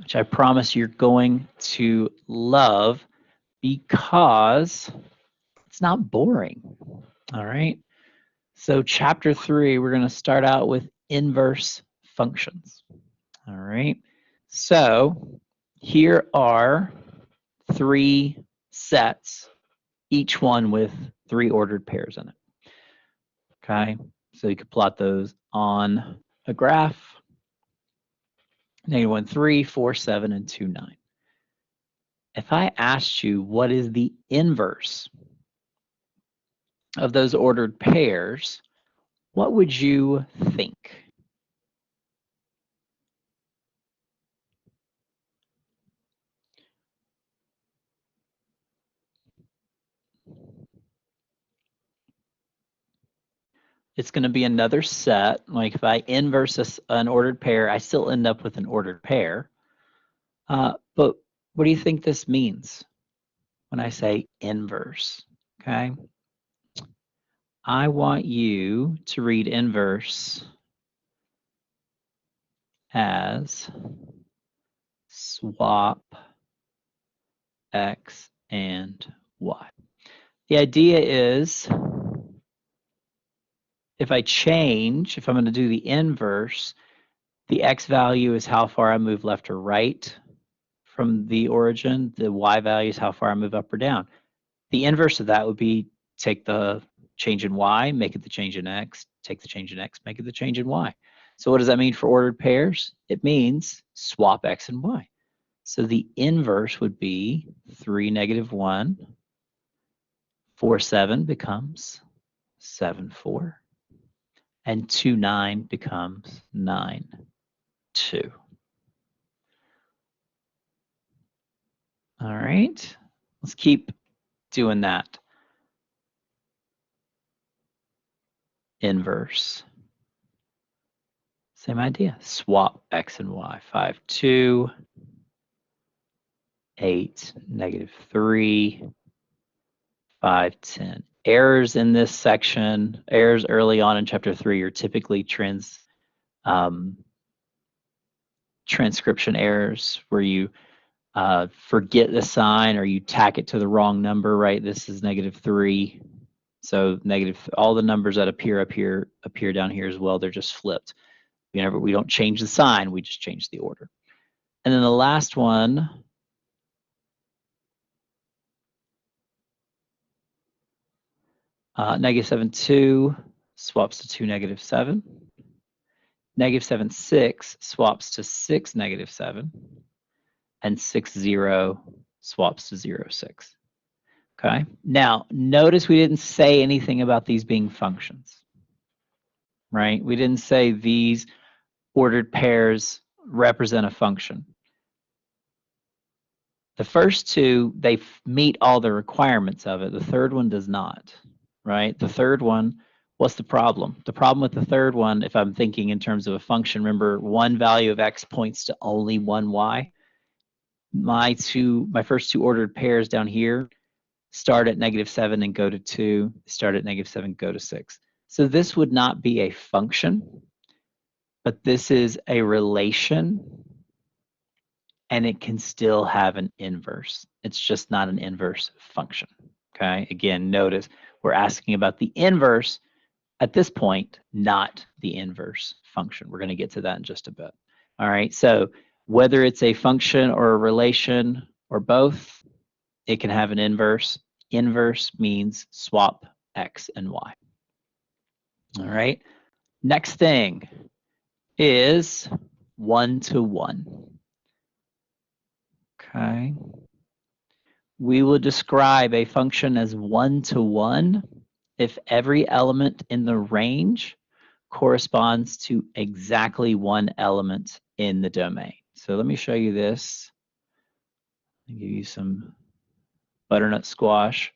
which I promise you're going to love because it's not boring. All right. So chapter 3, we're going to start out with inverse functions. All right. So here are 3 sets, each one with 3 ordered pairs in it. Okay. So you could plot those on a graph. -1, 3, 4, 7, and 2, 9. If I asked you what is the inverse of those ordered pairs, what would you think? It's going to be another set. Like if I inverse an ordered pair, I still end up with an ordered pair. But what do you think this means when I say inverse? Okay. I want you to read inverse as swap x and y. The idea is if I'm going to do the inverse, the x value is how far I move left or right from the origin. The y value is how far I move up or down. The inverse of that would be take the change in y, make it the change in x, take the change in x, make it the change in y. So what does that mean for ordered pairs? It means swap x and y. So the inverse would be 3, -1. 4, 7 becomes 7, 4. And 2, 9 becomes 9, 2. All right, let's keep doing that. Inverse. Same idea. Swap x and y. 5, 2. 8, -3. 5, 10. Errors in this section, errors early on in chapter 3 are typically transcription errors where you forget the sign or you tack it to the wrong number, right? This is -3. So all the numbers that appear up here appear down here as well. They're just flipped. We don't change the sign, we just change the order. And then the last one, -7, 2 swaps to 2, -7. -7, 6 swaps to 6, -7. And 6, 0 swaps to 0, 6. Okay. Now, notice we didn't say anything about these being functions, right? We didn't say these ordered pairs represent a function. The first 2, they meet all the requirements of it. The third one does not, right? The third one, what's the problem? The problem with the third one, if I'm thinking in terms of a function, remember one value of x points to only one y. My first 2 ordered pairs down here start at -7 and go to 2, start at -7, go to 6. So this would not be a function, but this is a relation, and it can still have an inverse. It's just not an inverse function, okay? Again, notice we're asking about the inverse at this point, not the inverse function. We're going to get to that in just a bit. All right, so whether it's a function or a relation or both, it can have an inverse. Inverse means swap x and y. All right, next thing is one-to-one. Okay. We will describe a function as one-to-one if every element in the range corresponds to exactly one element in the domain. So let me show you this. I'll give you some butternut squash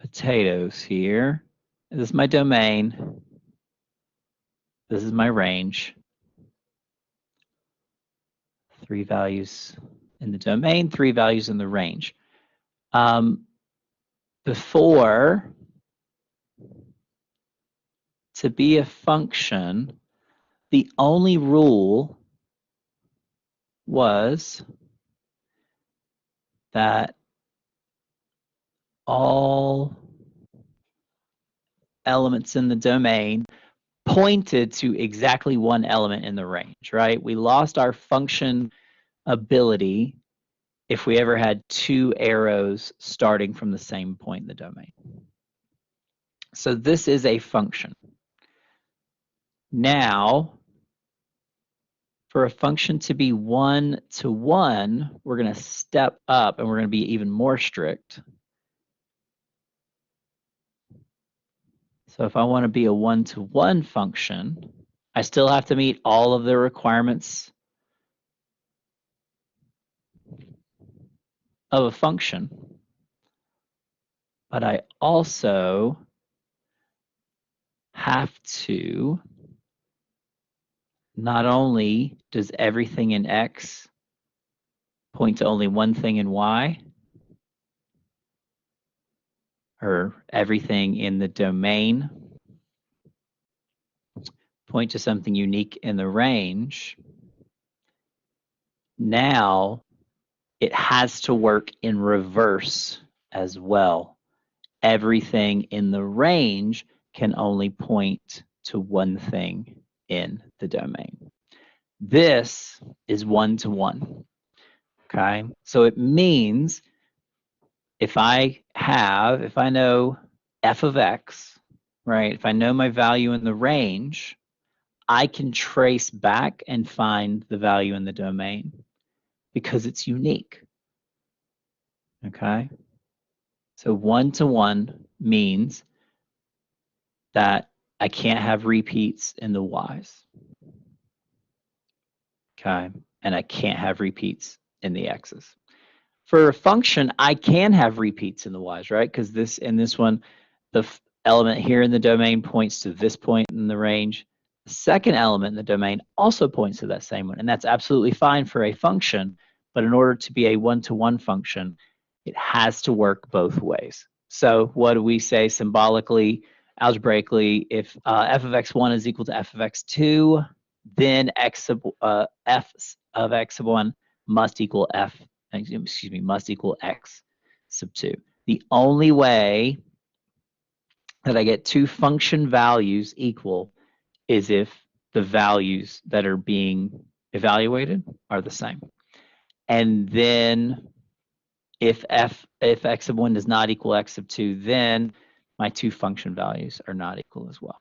potatoes here. This is my domain. This is my range. 3 values in the domain, 3 values in the range. Before, to be a function, the only rule was that all elements in the domain pointed to exactly one element in the range, right? We lost our function ability if we ever had two arrows starting from the same point in the domain. So this is a function. Now, for a function to be one-to-one, we're going to step up and we're going to be even more strict. So if I want to be a one-to-one function, I still have to meet all of the requirements of a function, but I also have to, not only does everything in X point to only one thing in Y, or everything in the domain point to something unique in the range, now it has to work in reverse as well. Everything in the range can only point to one thing in the domain. This is one-to-one, okay? So it means if I know f of x, right? If I know my value in the range, I can trace back and find the value in the domain because it's unique, okay? So one-to-one means that I can't have repeats in the y's, okay? And I can't have repeats in the x's. For a function, I can have repeats in the y's, right? Because this one, the element here in the domain points to this point in the range. The second element in the domain also points to that same one, and that's absolutely fine for a function, but in order to be a one-to-one function, it has to work both ways. So what do we say symbolically, algebraically? If f of x1 is equal to f of x2, then f of x sub 1 must equal must equal x sub 2. The only way that I get two function values equal is if the values that are being evaluated are the same. And then if x sub 1 does not equal x sub 2, then my two function values are not equal as well.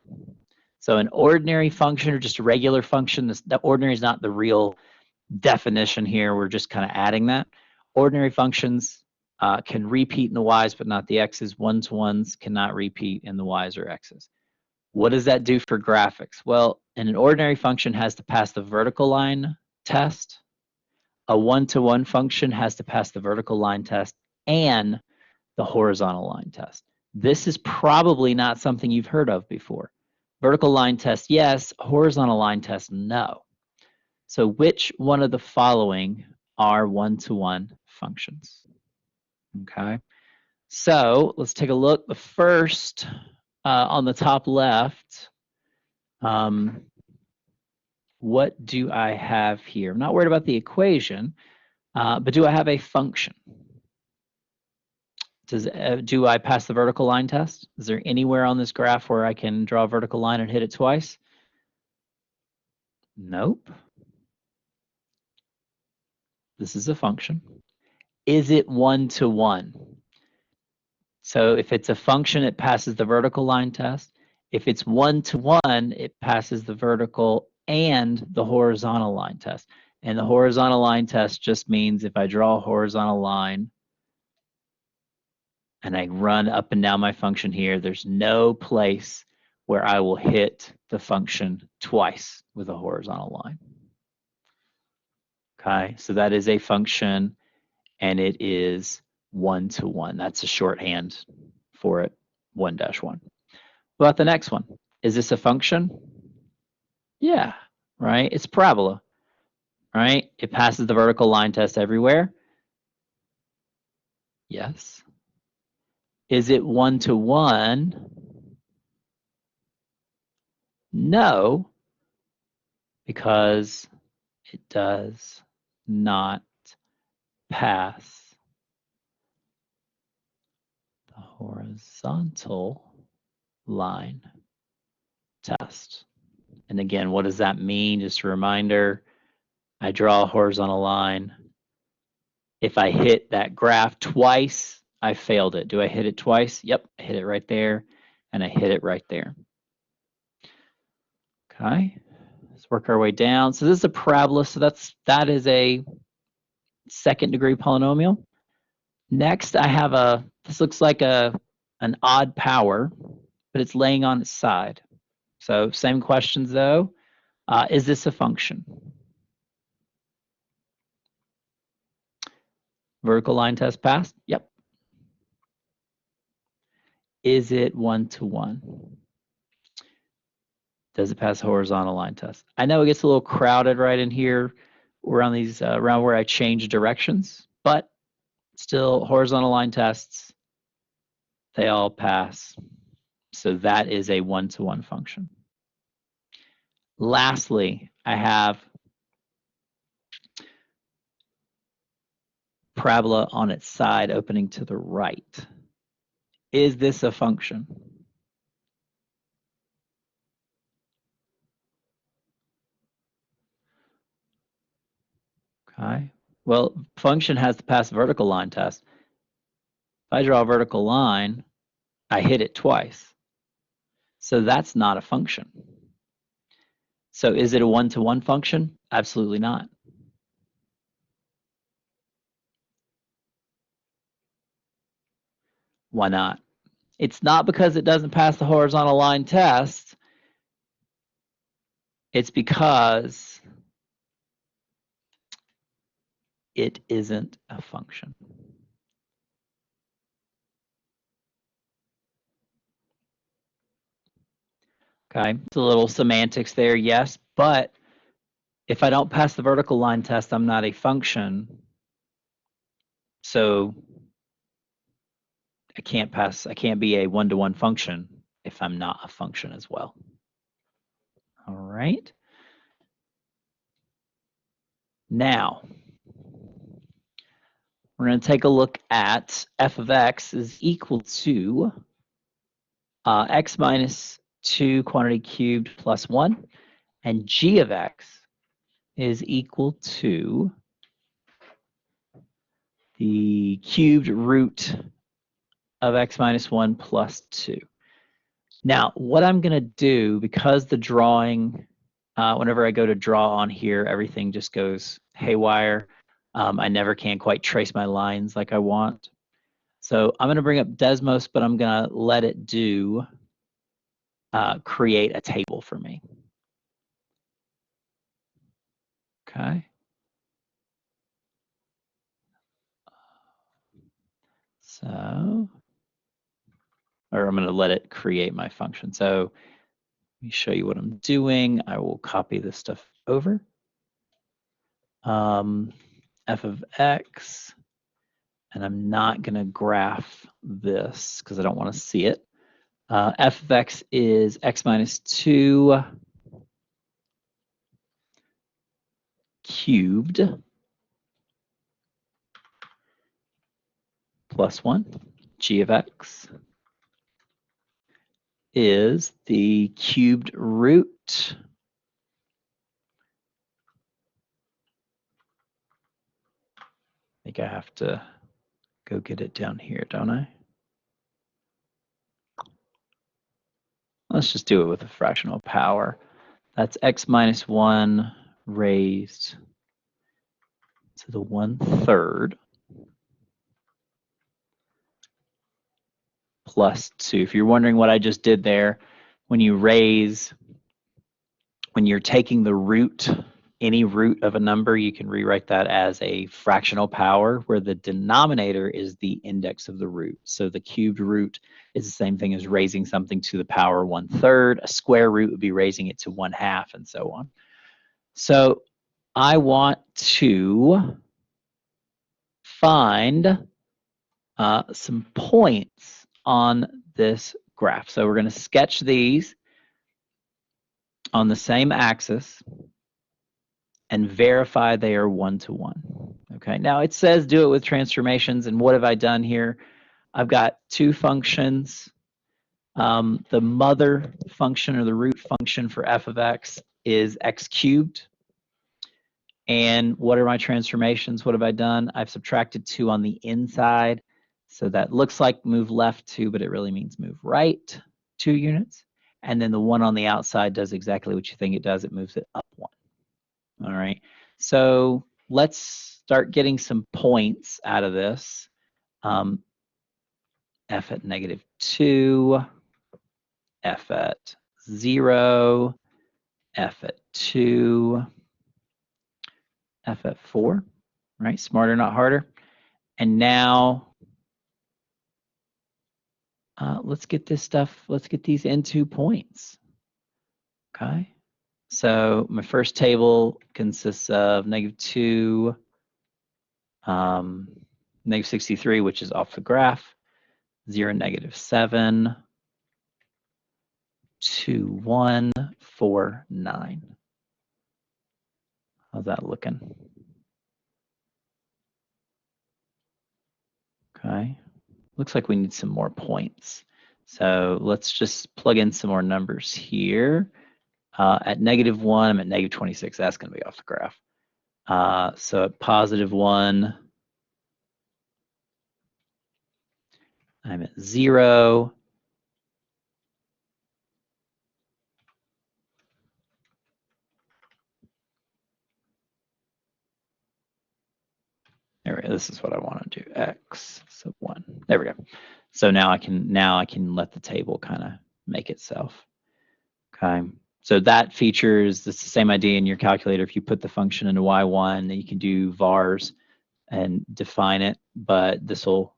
So an ordinary function or just a regular function, the ordinary is not the real definition here. We're just kind of adding that. Ordinary functions can repeat in the y's, but not the x's. One-to-ones cannot repeat in the y's or x's. What does that do for graphics? Well, an ordinary function has to pass the vertical line test. A one-to-one function has to pass the vertical line test and the horizontal line test. This is probably not something you've heard of before. Vertical line test, yes. Horizontal line test, no. So which one of the following are one-to-one functions? Okay, so let's take a look. The first on the top left, what do I have here? I'm not worried about the equation, but do I have a function? Do I pass the vertical line test? Is there anywhere on this graph where I can draw a vertical line and hit it twice? Nope. This is a function. Is it one-to-one? So if it's a function, it passes the vertical line test. If it's one-to-one, it passes the vertical and the horizontal line test. And the horizontal line test just means if I draw a horizontal line and I run up and down my function here, there's no place where I will hit the function twice with a horizontal line. Okay, so that is a function and it is one-to-one. That's a shorthand for it, 1-1. What about the next one? Is this a function? Yeah, right? It's parabola, right? It passes the vertical line test everywhere. Yes. Is it one-to-one? No, because it does not pass the horizontal line test. And again, what does that mean? Just a reminder, I draw a horizontal line. If I hit that graph twice, I failed it. Do I hit it twice? Yep, I hit it right there, and I hit it right there. Okay, let's work our way down. So this is a parabola, so that is a second degree polynomial. Next, I have this looks like an odd power, but it's laying on its side. So same questions though. Is this a function? Vertical line test passed? Yep. Is it one-to-one? Does it pass horizontal line test? I know it gets a little crowded right in here around these around where I change directions, but still horizontal line tests, they all pass. So that is a one-to-one function. Lastly, I have parabola on its side opening to the right. Is this a function? Okay. Well, function has to pass the vertical line test. If I draw a vertical line, I hit it twice. So that's not a function. So is it a one-to-one function? Absolutely not. Why not? It's not because it doesn't pass the horizontal line test. It's because it isn't a function. Okay, it's a little semantics there, yes, but if I don't pass the vertical line test, I'm not a function. So I can't be a one-to-one function if I'm not a function as well. All right. Now, we're going to take a look at f of x is equal to x minus 2 quantity cubed plus 1, and g of x is equal to the cubed root of x minus 1 plus 2. Now, what I'm going to do, because the drawing, whenever I go to draw on here, everything just goes haywire. I never can quite trace my lines like I want. So I'm going to bring up Desmos, but I'm going to let it do create a table for me. Okay. So, or I'm going to let it create my function. So let me show you what I'm doing. I will copy this stuff over. F of x, and I'm not going to graph this because I don't want to see it. F of x is x minus 2 cubed plus 1. G of x is the cubed root I think I have to go get it down here, don't I? Let's just do it with a fractional power. That's x minus 1 raised to the 1/3 plus 2. If you're wondering what I just did there, when you're taking the root, any root of a number, you can rewrite that as a fractional power where the denominator is the index of the root. So the cubed root is the same thing as raising something to the power 1/3. A square root would be raising it to 1/2 and so on. So I want to find some points on this graph. So we're going to sketch these on the same axis. and verify they are one-to-one. Okay, now it says do it with transformations, and what have I done here? I've got two functions. The mother function or the root function for f of x is x cubed. And what are my transformations? What have I done? I've subtracted 2 on the inside. So that looks like move left 2, but it really means move right 2 units. And then the 1 on the outside does exactly what you think it does. It moves it up 1. All right. So let's start getting some points out of this. F at -2, F at 0, F at 2, F at 4, right? Smarter, not harder. And now let's get this stuff, let's get these into points. Okay. So my first table consists of -2, -63, which is off the graph, 0, -7, 2, 1, 4, 9. How's that looking? Okay. Looks like we need some more points. So let's just plug in some more numbers here. At -1, I'm at -26. That's going to be off the graph. So at +1, I'm at 0. There we go. This is what I want to do. X sub 1. There we go. So now I can let the table kind of make itself. Okay. So that features, it's the same idea in your calculator. If you put the function into y1, then you can do vars and define it, but this will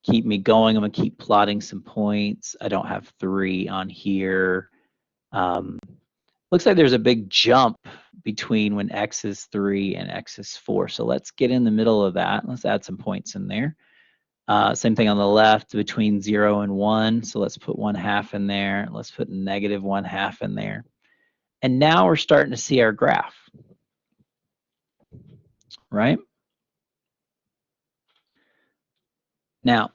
keep me going. I'm gonna keep plotting some points. I don't have 3 on here. Looks like there's a big jump between when x is 3 and x is 4. So let's get in the middle of that. Let's add some points in there. Same thing on the left between 0 and 1. So let's put 1/2 in there. Let's put -1/2 in there. And now we're starting to see our graph, right? Now,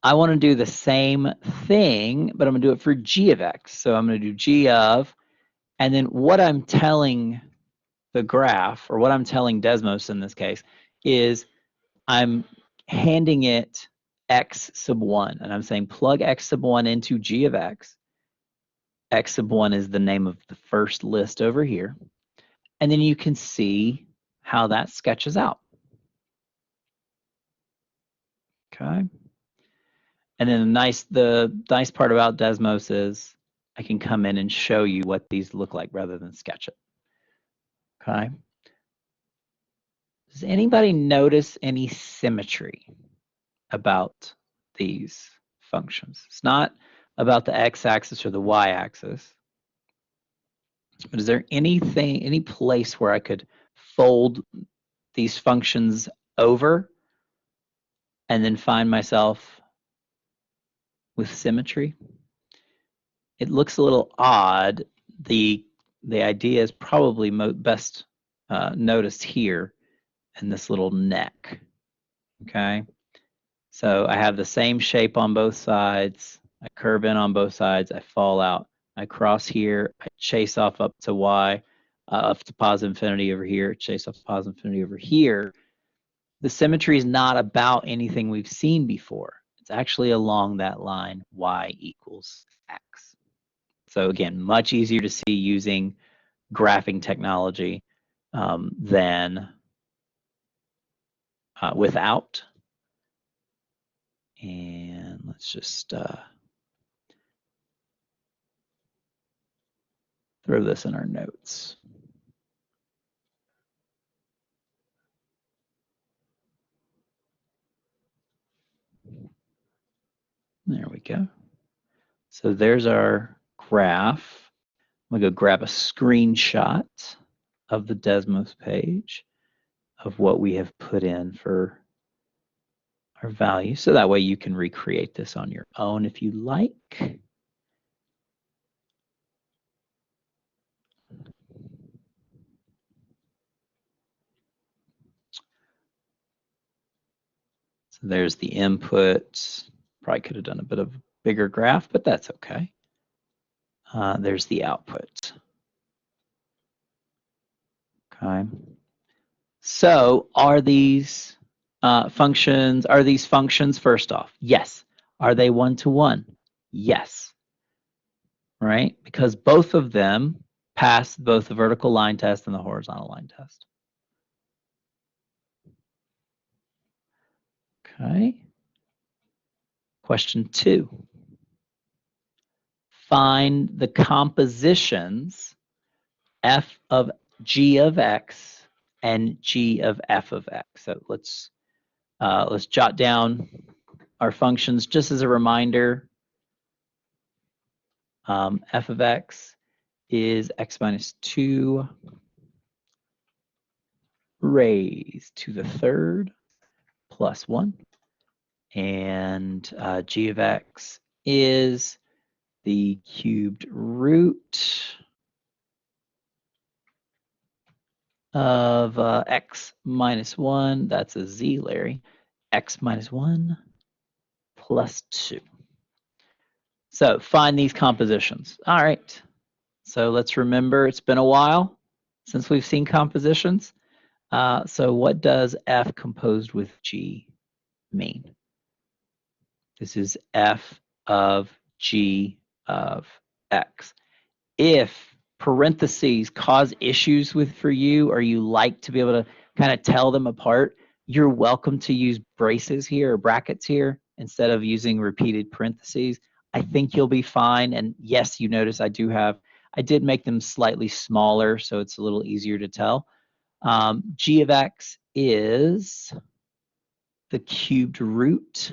I want to do the same thing, but I'm going to do it for g of x. So I'm going to do g of, and then what I'm telling the graph, or what I'm telling Desmos in this case, is I'm handing it x sub 1, and I'm saying plug x sub 1 into g of x. X sub 1 is the name of the first list over here. And then you can see how that sketches out. Okay. And then the nice part about Desmos is I can come in and show you what these look like rather than sketch it. Okay. Does anybody notice any symmetry about these functions? It's not about the x-axis or the y-axis, but is there anything, any place where I could fold these functions over and then find myself with symmetry? It looks a little odd. The idea is probably best noticed here in this little neck. Okay, so I have the same shape on both sides. I curve in on both sides. I fall out. I cross here. I chase off up to y, up to positive infinity over here. Chase off positive infinity over here. The symmetry is not about anything we've seen before. It's actually along that line, y equals x. So again, much easier to see using graphing technology than without. And let's just throw this in our notes. There we go. So there's our graph. I'm gonna go grab a screenshot of the Desmos page of what we have put in for our value. So that way you can recreate this on your own if you like. So there's the input. Probably could have done a bit of a bigger graph, but that's okay. There's the output. Okay. So are these functions first off? Yes. Are they one-to-one? Yes. Right? Because both of them pass both the vertical line test and the horizontal line test. Okay. Question 2. Find the compositions f of g of x and g of f of x. So let's jot down our functions just as a reminder. F of x is x minus 2 raised to the third plus 1. And g of x is the cubed root of x minus 1. That's a z, Larry. X minus 1 plus 2. So find these compositions. All right. So let's remember it's been a while since we've seen compositions. So what does f composed with g mean? This is f of g of x. If parentheses cause issues for you, or you like to be able to kind of tell them apart, you're welcome to use braces here or brackets here instead of using repeated parentheses. I think you'll be fine. And yes, you notice I did make them slightly smaller, so it's a little easier to tell. G of x is the cubed root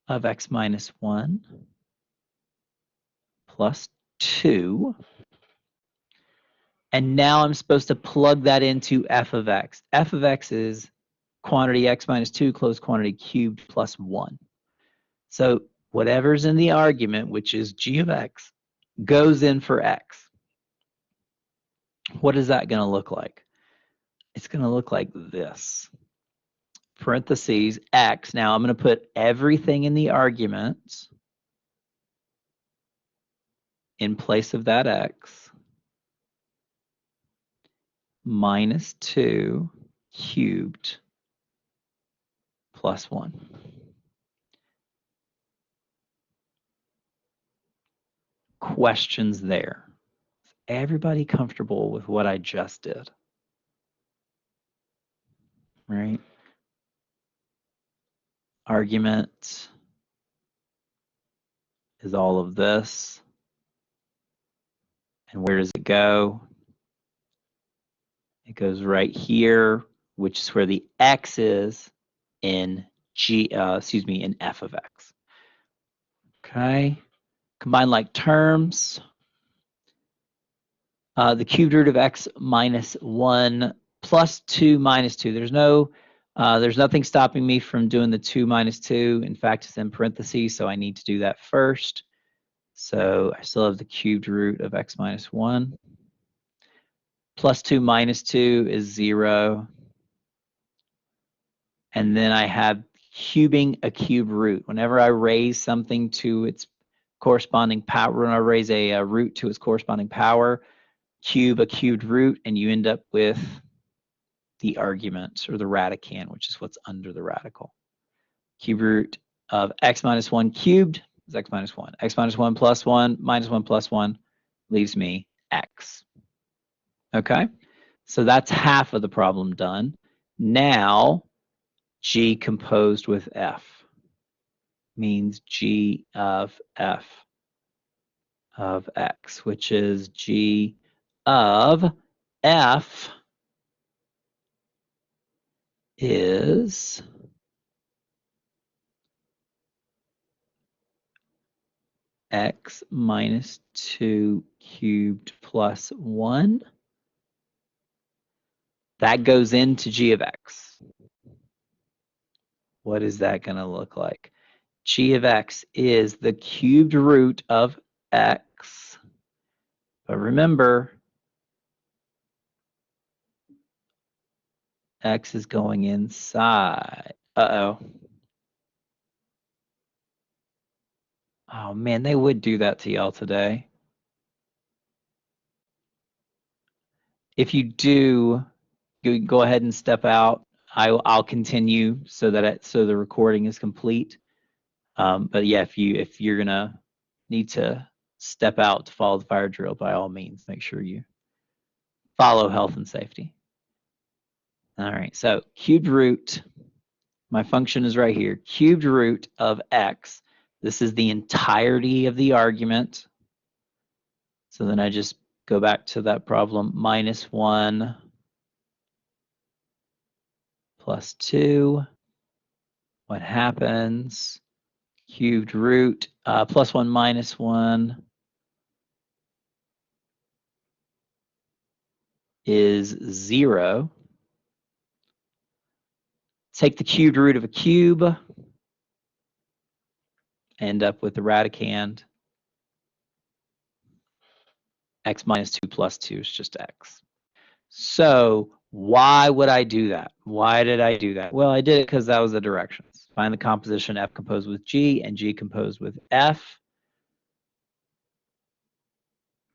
of x minus 1 plus 2. And now I'm supposed to plug that into f of x. F of x is quantity x minus 2 closed quantity cubed plus 1. So whatever's in the argument, which is g of x, goes in for x. What is that going to look like? It's going to look like this. Parentheses x. Now I'm going to put everything in the argument in place of that x. Minus 2 cubed plus 1. Questions there? Is everybody comfortable with what I just did? Right? Argument is all of this. And where does it go? It goes right here, which is where the x is in in f of x. Okay. Combine like terms. The cubed root of x minus 1 plus 2 minus 2. There's nothing stopping me from doing the 2 minus 2. In fact, it's in parentheses, so I need to do that first. So I still have the cubed root of x minus 1. Plus 2 minus 2 is 0. And then I have cubing a cube root. Whenever I raise something to its corresponding power, when I raise a root to its corresponding power, cube a cubed root, and you end up with the argument, or the radicand, which is what's under the radical. Cube root of x minus 1 cubed is x minus 1. X minus 1 plus 1 minus 1 plus 1 leaves me x. Okay, so that's half of the problem done. Now, g composed with f means g of f of x, which is g of f is x minus 2 cubed plus 1. That goes into g of x. What is that going to look like? G of x is the cubed root of x. But remember, x is going inside. Uh-oh. Oh man, they would do that to y'all today. If you do, go ahead and step out. I'll continue so that so the recording is complete. But yeah, if you're gonna need to step out to follow the fire drill, by all means, make sure you follow health and safety. All right, so cubed root, my function is right here, cubed root of x. This is the entirety of the argument. So then I just go back to that problem, -1 plus 2. What happens? Cubed root, +1 minus 1 is 0. Take the cubed root of a cube, end up with the radicand. X minus 2 plus 2 is just x. So why would I do that? Why did I do that? Well, I did it because that was the directions. Find the composition F composed with G and G composed with F.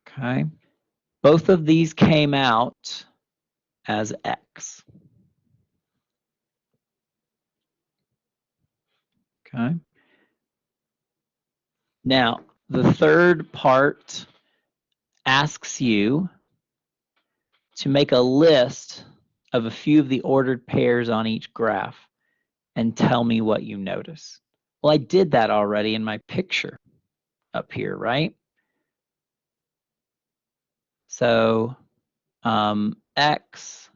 Okay. Both of these came out as X. Okay. Now, the third part asks you to make a list of a few of the ordered pairs on each graph and tell me what you notice. Well, I did that already in my picture up here, right? So x,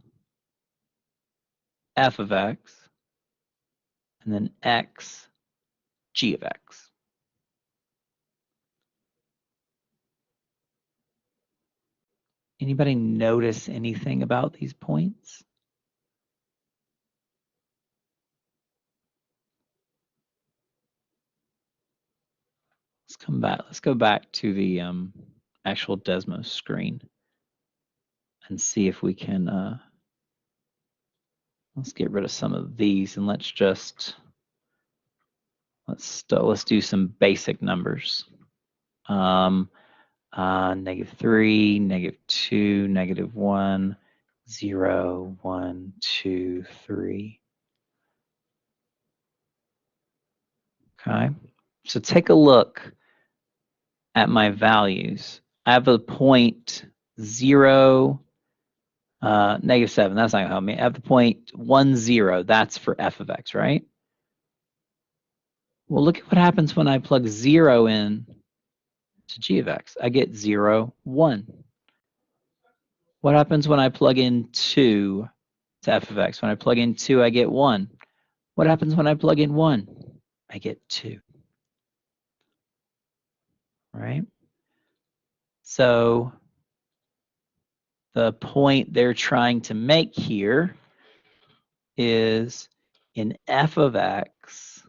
f of x, and then x, g of x. Anybody notice anything about these points? Let's come back. Let's go back to the actual Desmos screen and see if we can. Let's get rid of some of these and let's do some basic numbers. -3, -2, -1, 0, 1, 2, 3. Okay, so take a look at my values. I have a point 0, -7. That's not gonna help me. I have the point 1, 0. That's for f of x, right? Well, look at what happens when I plug 0 in to g of x. I get 0, 1. What happens when I plug in 2 to f of x? When I plug in 2, I get 1. What happens when I plug in 1? I get 2. Right? So the point they're trying to make here is in f of x,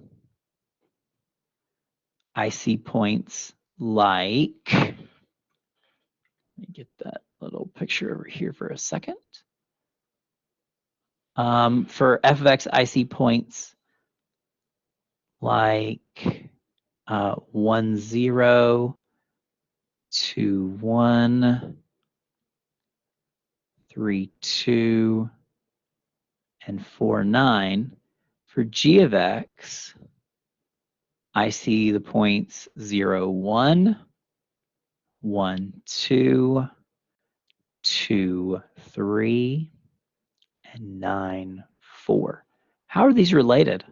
I see points like, let me get that little picture over here for a second. For f of x, I see points like 1, 0, 2, 1, 3, 2, and 4, 9. For g of x, I see the points 0, 1, 1, 2, 2, 3, and 9, 4. How are these related?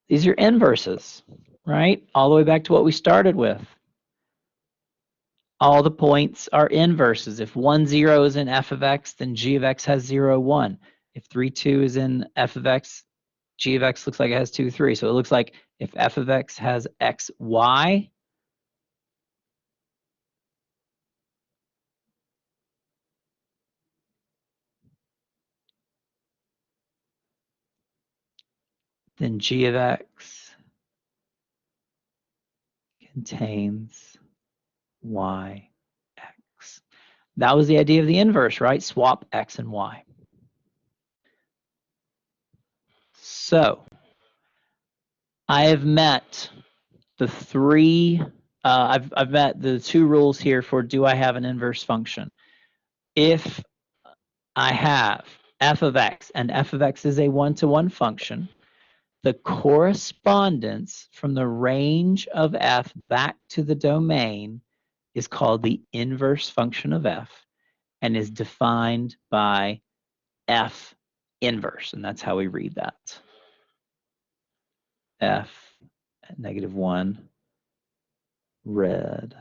These are inverses, right? All the way back to what we started with. All the points are inverses. If 1, 0 is in f of x, then g of x has 0, 1. If 3, 2 is in f of x, g of x looks like it has 2, 3. So it looks like if f of x has x, y, then g of x contains y, x. That was the idea of the inverse, right? Swap x and y. So I have met the three, I've met the two rules here for do I have an inverse function. If I have f of x, and f of x is a one-to-one function, the correspondence from the range of f back to the domain is called the inverse function of f and is defined by f inverse, and that's how we read that. F at -1 read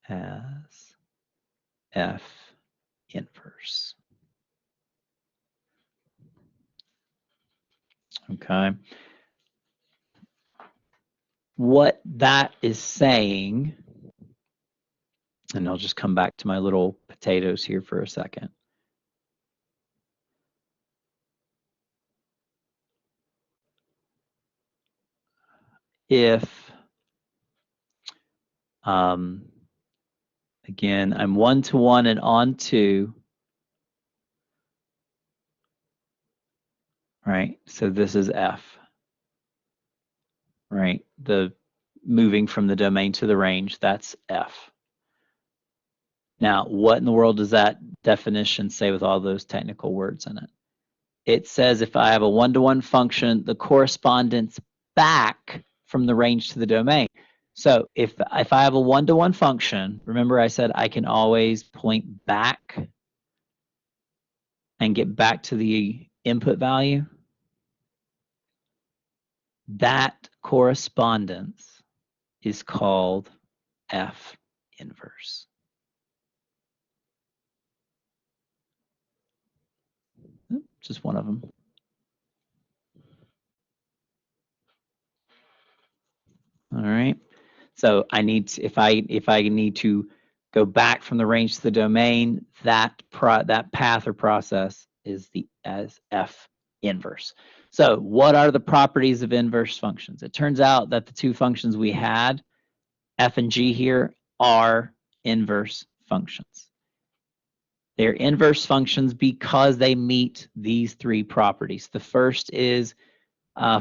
as f inverse. Okay. What that is saying, and I'll just come back to my little potatoes here for a second. If, again, I'm one-to-one and on-to, right? So this is f, right? The moving from the domain to the range, that's f. Now, what in the world does that definition say with all those technical words in it? It says if I have a one-to-one function, the correspondence back from the range to the domain. So if I have a one-to-one function, remember I said I can always point back and get back to the input value? That correspondence is called f inverse. Just one of them. All right. So I need to, if I need to go back from the range to the domain, that path or process is as f inverse. So what are the properties of inverse functions? It turns out that the two functions we had, f and g here, are inverse functions. They're inverse functions because they meet these three properties. The first is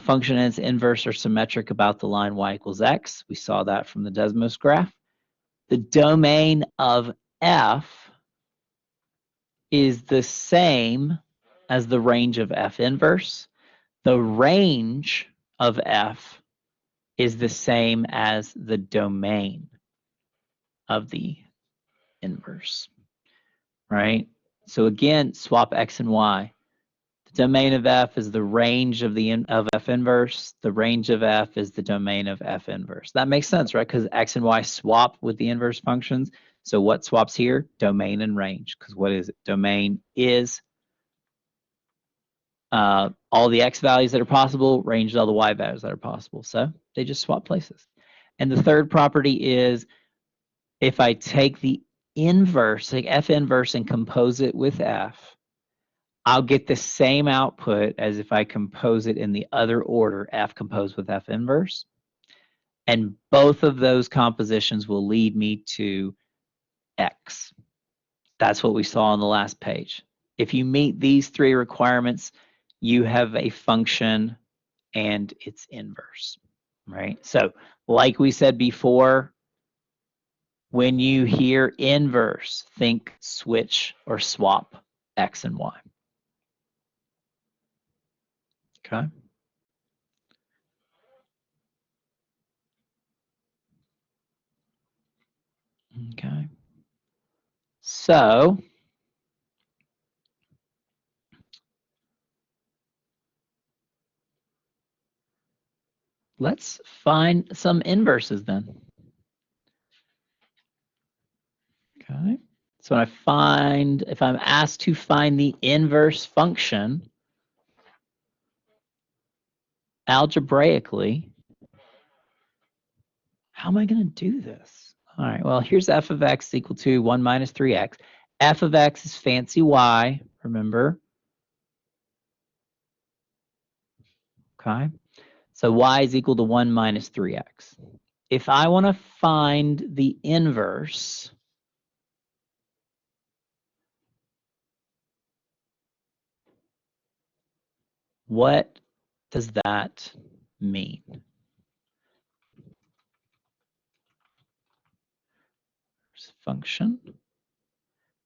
function is inverse or symmetric about the line y equals x. We saw that from the Desmos graph. The domain of f is the same as the range of f inverse. The range of f is the same as the domain of the inverse, right? So again, swap x and y. The domain of f is the range of f inverse. The range of f is the domain of f inverse. That makes sense, right? Because x and y swap with the inverse functions. So what swaps here? Domain and range. Because what is it? Domain is all the x values that are possible, range is all the y values that are possible. So they just swap places. And the third property is if I take the inverse, like f inverse, and compose it with f, I'll get the same output as if I compose it in the other order, f composed with f inverse. And both of those compositions will lead me to x. That's what we saw on the last page. If you meet these three requirements, you have a function and its inverse, right? So like we said before, when you hear inverse, think switch or swap x and y. Okay. Okay. So let's find some inverses then. Okay. So when if I'm asked to find the inverse function algebraically, how am I going to do this? All right, well, here's f of x equal to 1 minus 3x. F of x is fancy y, remember? Okay. So y is equal to 1 minus 3x. If I want to find the inverse, What does that mean? Function.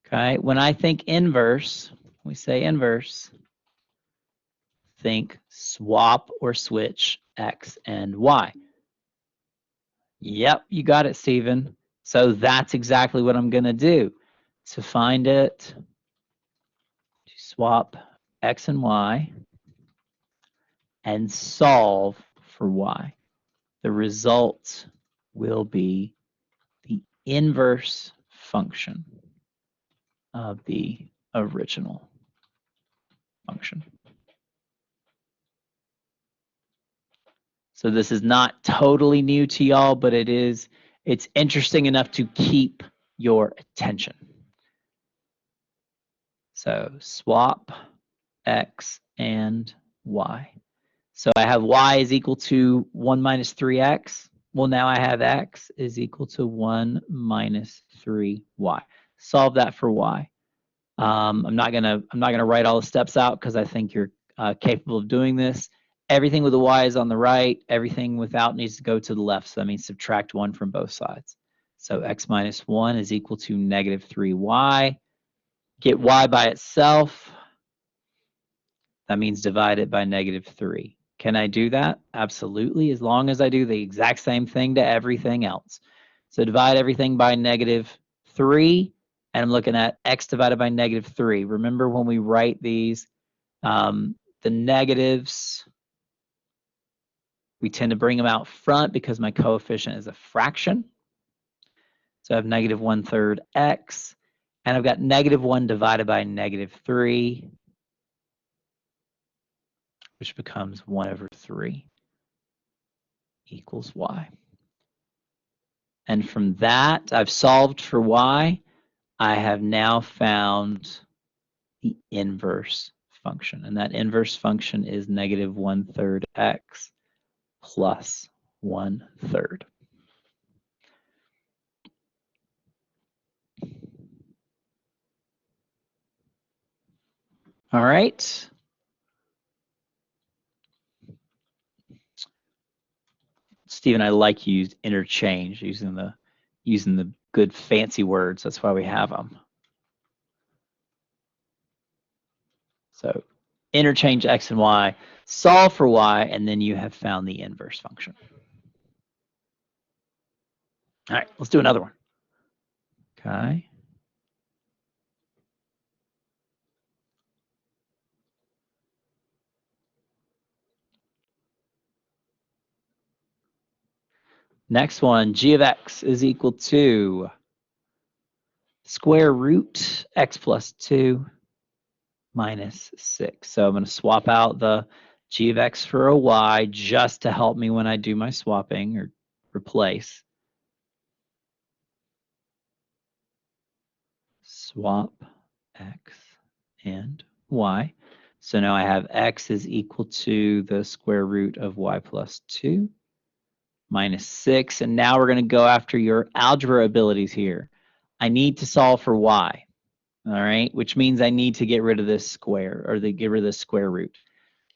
Okay, when I think inverse, we say inverse, think swap or switch X and Y. Yep, you got it, Stephen. So that's exactly what I'm going to do. To find it, to swap X and Y and solve for Y. The result will be the inverse function of the original function. So this is not totally new to y'all, but it's interesting enough to keep your attention. So swap X and Y. So I have Y is equal to 1 minus 3X. Well, now I have X is equal to 1 minus 3Y. Solve that for Y. I'm not gonna write all the steps out because I think you're capable of doing this. Everything with a y is on the right. Everything without needs to go to the left. So that means subtract 1 from both sides. So x minus 1 is equal to negative 3y. Get y by itself. That means divide it by negative 3. Can I do that? Absolutely, as long as I do the exact same thing to everything else. So divide everything by negative 3. And I'm looking at x divided by negative 3. Remember when we write these, the negatives, we tend to bring them out front because my coefficient is a fraction. So I have negative 1/3 x, and I've got negative 1 divided by negative 3, which becomes 1/3 equals y. And from that, I've solved for y. I have now found the inverse function, and that inverse function is negative 1/3 x plus 1/3. All right. Stephen, I like you use interchange, using the good fancy words. That's why we have them. So interchange x and y, solve for y, and then you have found the inverse function. All right, let's do another one. Okay. Next one, g of x is equal to square root x plus 2 minus 6. So I'm going to swap out the g of x for a y just to help me when I do my swapping or replace. Swap x and y. So now I have x is equal to the square root of y plus 2 minus 6. And now we're going to go after your algebra abilities here. I need to solve for y, all right, which means I need to get rid of this square, or get rid of this square root.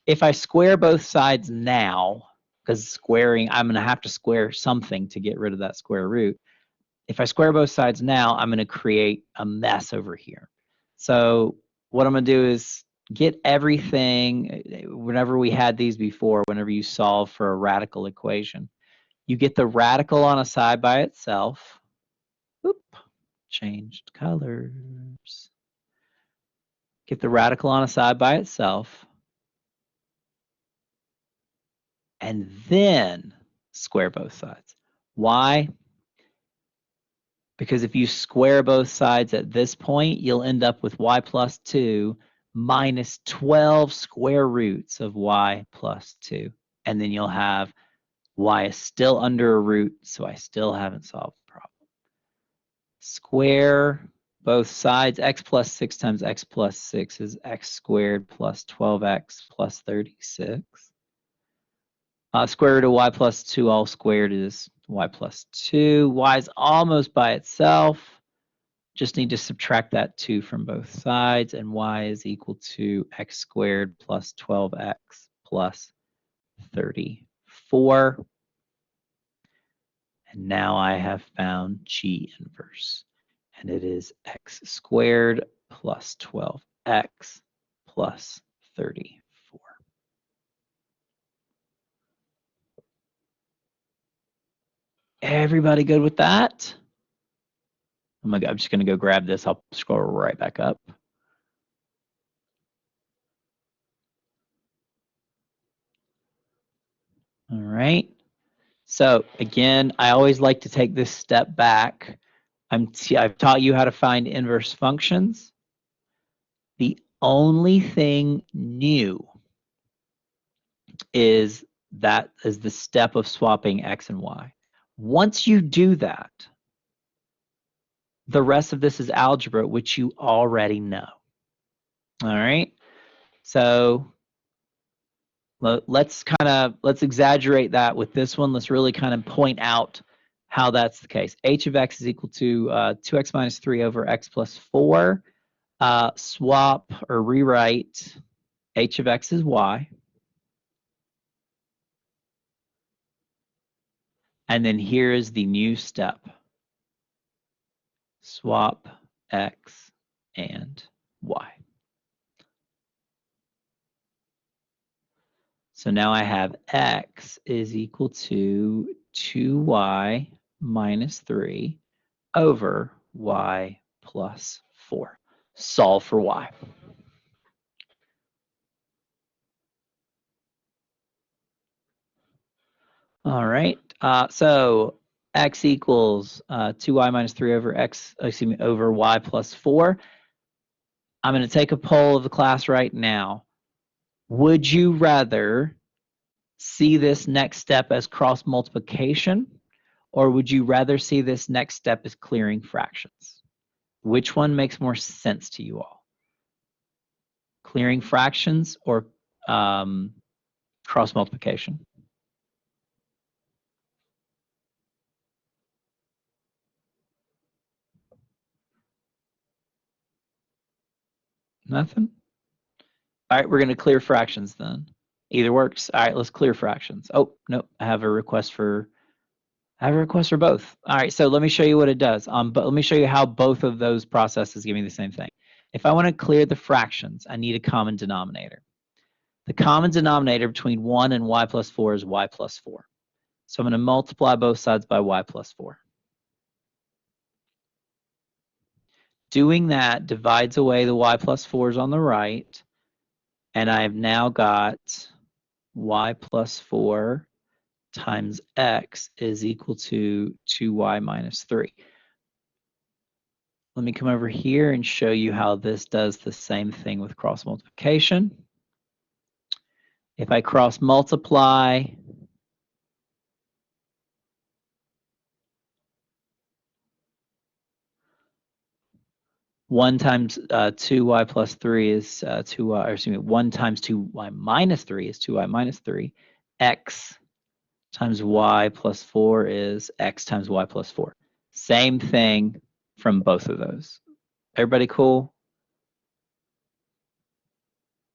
If I square both sides now, because squaring, I'm going to have to square something to get rid of that square root. If I square both sides now, I'm going to create a mess over here. So what I'm going to do is get everything, whenever we had these before, whenever you solve for a radical equation, you get the radical on a side by itself. Oop, changed colors. Get the radical on a side by itself. And then square both sides. Why? Because if you square both sides at this point, you'll end up with y plus 2 minus 12 square roots of y plus 2. And then you'll have y is still under a root, so I still haven't solved the problem. Square both sides. X plus 6 times x plus 6 is x squared plus 12x plus 36. Square root of y plus 2 all squared is y plus 2. Y is almost by itself. just need to subtract that 2 from both sides, and y is equal to x squared plus 12x plus 34. And now I have found G inverse, and it is x squared plus 12x plus 34. Everybody good with that? Oh my God, I'm just going to go grab this. I'll scroll right back up. All right. So again, I always like to take this step back. I've taught you how to find inverse functions. The only thing new is the step of swapping x and y. Once you do that, the rest of this is algebra, which you already know. All right. So let's exaggerate that with this one. Let's really kind of point out how that's the case. H of x is equal to 2x minus 3 over x plus 4. Swap or rewrite h of x is y. And then here is the new step. Swap x and y. So now I have x is equal to 2y minus 3 over y plus 4. Solve for y. All right, so x equals 2y minus 3 over over y plus 4. I'm going to take a poll of the class right now. Would you rather see this next step as cross multiplication, or would you rather see this next step as clearing fractions? Which one makes more sense to you all? Clearing fractions or cross multiplication? Nothing? All right, we're going to clear fractions then. Either works. All right, let's clear fractions. Oh, no, I have a request for both. All right, so let me show you what it does. But let me show you how both of those processes give me the same thing. If I want to clear the fractions, I need a common denominator. The common denominator between 1 and y plus 4 is y plus 4. So I'm going to multiply both sides by y plus 4. Doing that divides away the y plus 4s on the right, and I've now got y plus 4 times x is equal to 2y minus 3. Let me come over here and show you how this does the same thing with cross multiplication. If I cross multiply, one times 2y plus 3 is 2y, or excuse me, 1 times 2y minus 3 is 2y minus 3. X times y plus 4 is x times y plus 4. Same thing from both of those. Everybody cool?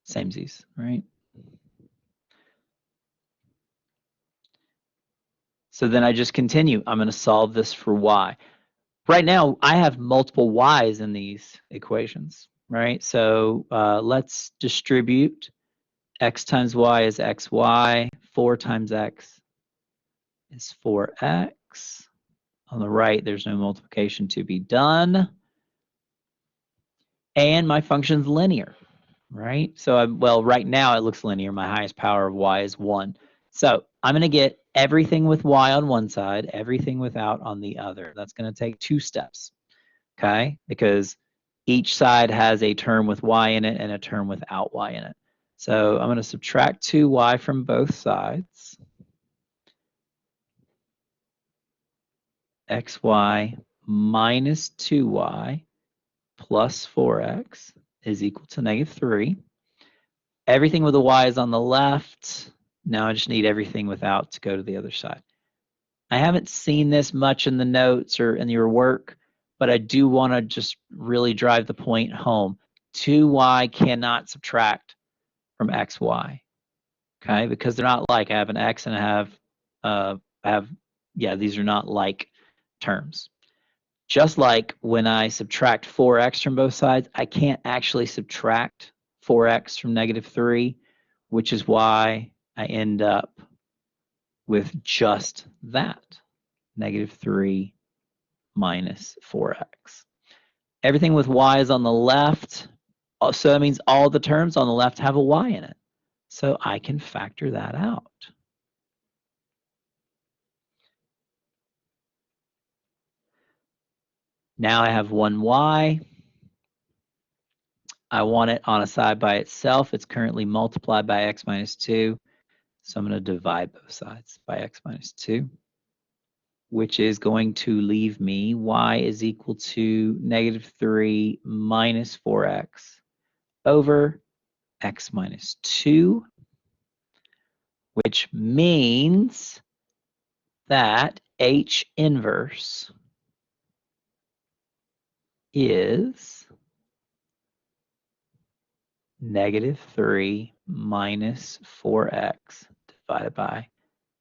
Samesies, right? So then I just continue. I'm going to solve this for y. Right now, I have multiple y's in these equations, right? So let's distribute. X times y is xy. 4 times x is 4x. On the right, there's no multiplication to be done. And my function's linear, right? So, right now it looks linear. My highest power of y is 1. So I'm going to get everything with y on one side, everything without on the other. That's going to take 2 steps, okay? Because each side has a term with y in it and a term without y in it. So I'm going to subtract 2y from both sides. Xy minus 2y plus 4x is equal to -3. Everything with a y is on the left. Now I just need everything without to go to the other side. I haven't seen this much in the notes or in your work, but I do want to just really drive the point home. 2y cannot subtract from xy, okay? Because they're not like. I have an x and I have, yeah, these are not like terms. Just like when I subtract 4x from both sides, I can't actually subtract 4x from -3, which is why I end up with just that, -3 minus 4x. Everything with y is on the left, so that means all the terms on the left have a y in it. So I can factor that out. Now I have 1y. I want it on a side by itself. It's currently multiplied by x minus 2. So I'm going to divide both sides by x minus 2, which is going to leave me y is equal to -3 minus 4x over x minus 2, which means that H inverse is -3 minus 4x divided by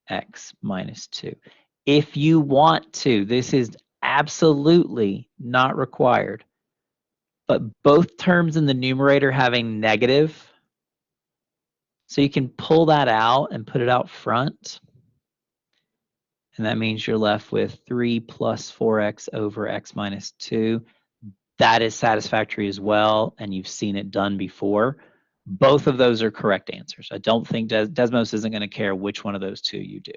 x minus 2. If you want to, this is absolutely not required, but both terms in the numerator having negative, so you can pull that out and put it out front. And that means you're left with 3 plus 4x over x minus 2. That is satisfactory as well, and you've seen it done before. Both of those are correct answers. I don't think Desmos isn't going to care which one of those two you do.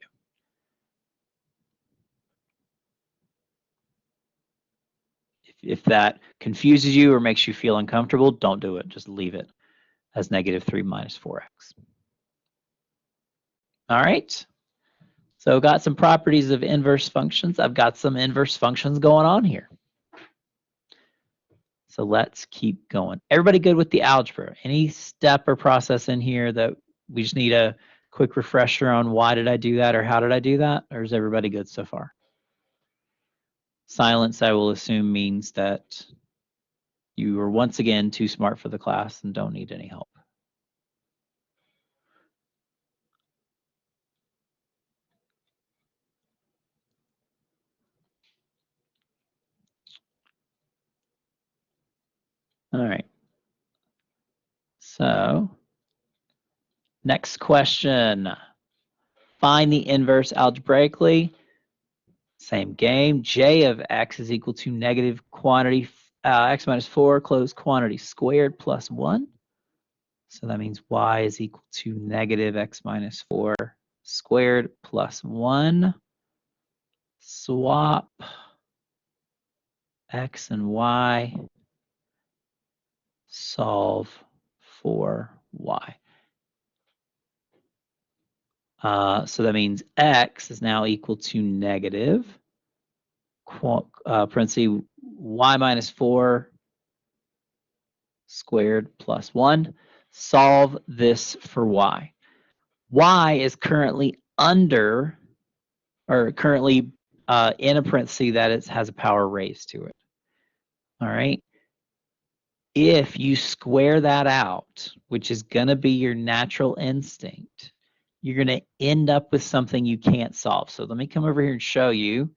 If that confuses you or makes you feel uncomfortable, don't do it. Just leave it as -3 minus 4x. All right. So got some properties of inverse functions. I've got some inverse functions going on here. So let's keep going. Everybody good with the algebra? Any step or process in here that we just need a quick refresher on why did I do that or how did I do that? Or is everybody good so far? Silence, I will assume, means that you are once again too smart for the class and don't need any help. All right. So next question. Find the inverse algebraically. Same game. J of x is equal to negative quantity x minus 4 closed quantity squared plus 1. So that means y is equal to negative x minus 4 squared plus 1. Swap x and y. Solve for y. So that means x is now equal to negative parenthesis y minus 4 squared plus 1. Solve this for y. Y is currently under, or currently in a parenthesis that it has a power raised to it. All right. If you square that out, which is going to be your natural instinct, you're going to end up with something you can't solve. So let me come over here and show you.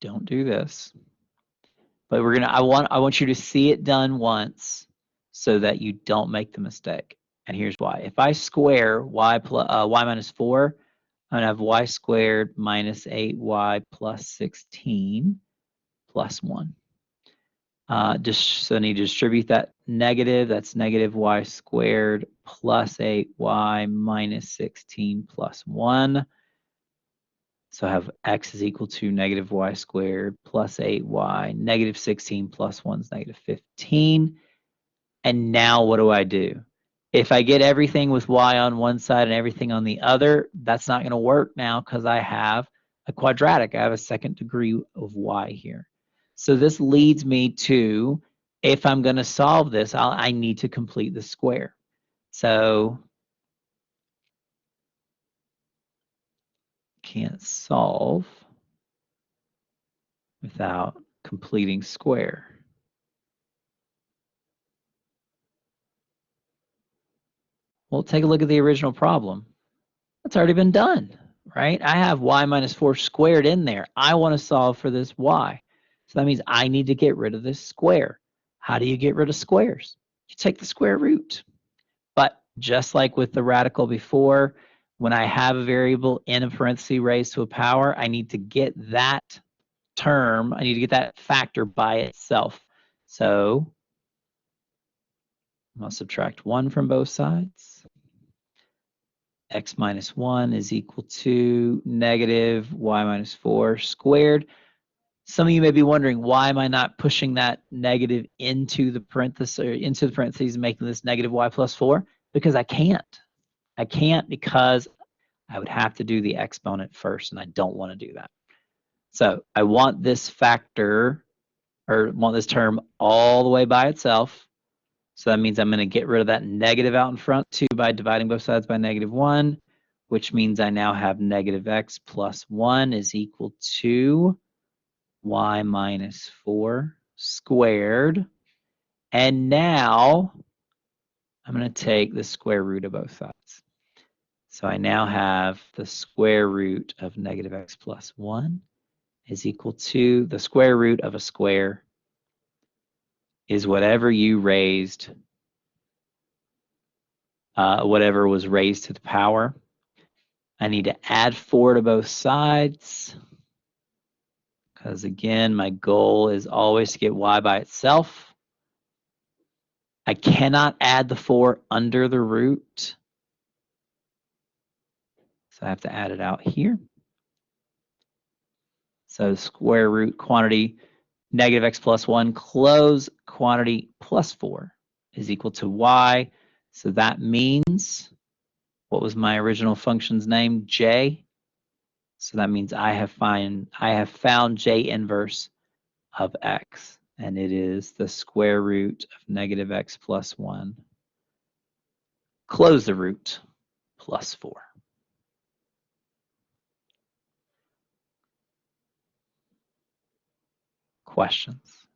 Don't do this. But we're gonna. I want you to see it done once, so that you don't make the mistake. And here's why. If I square y minus 4, I'm gonna have y squared minus 8y plus 16 plus 1. So I need to distribute that negative. That's negative y squared plus 8y minus 16 plus 1. So I have x is equal to negative y squared plus 8y. Negative 16 plus 1 is negative 15. And now what do? If I get everything with y on one side and everything on the other, that's not going to work now because I have a quadratic. I have a second degree of y here. So this leads me to, if I'm going to solve this, I need to complete the square. So can't solve without completing square. Well, take a look at the original problem. That's already been done, right? I have y minus 4 squared in there. I want to solve for this y. So that means I need to get rid of this square. How do you get rid of squares? You take the square root. But just like with the radical before, when I have a variable in a parenthesis raised to a power, I need to get that term, I need to get that factor by itself. So I'm going to subtract 1 from both sides. X minus 1 is equal to negative y minus 4 squared. Some of you may be wondering, why am I not pushing that negative into the parentheses and making this negative y plus 4? Because I can't. I can't because I would have to do the exponent first, and I don't want to do that. So I want this factor, or want this term all the way by itself. So that means I'm going to get rid of that negative out in front too by dividing both sides by negative 1, which means I now have negative x plus 1 is equal to y minus 4 squared. And now I'm going to take the square root of both sides. So I now have the square root of negative x plus 1 is equal to the square root of a square is whatever you raised, whatever was raised to the power. I need to add 4 to both sides because, again, my goal is always to get y by itself. I cannot add the 4 under the root, so I have to add it out here. So square root quantity negative x plus 1 close quantity plus 4 is equal to y. So that means, what was my original function's name? J. So that means I have found J inverse of x, and it is the square root of negative x plus 1. Close the root plus 4. Questions?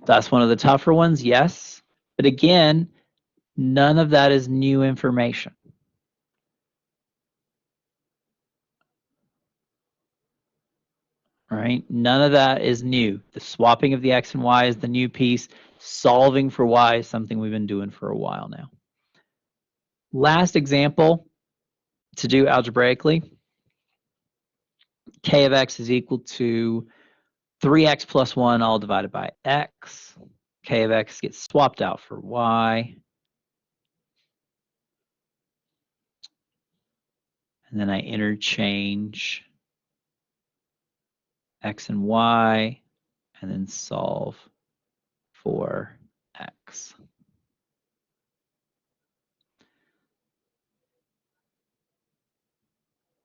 That's one of the tougher ones, yes. But again, none of that is new information. Right? None of that is new. The swapping of the x and y is the new piece. Solving for y is something we've been doing for a while now. Last example to do algebraically. K of x is equal to 3x plus 1 all divided by x. K of x gets swapped out for y. And then I interchange x and y, and then solve for x.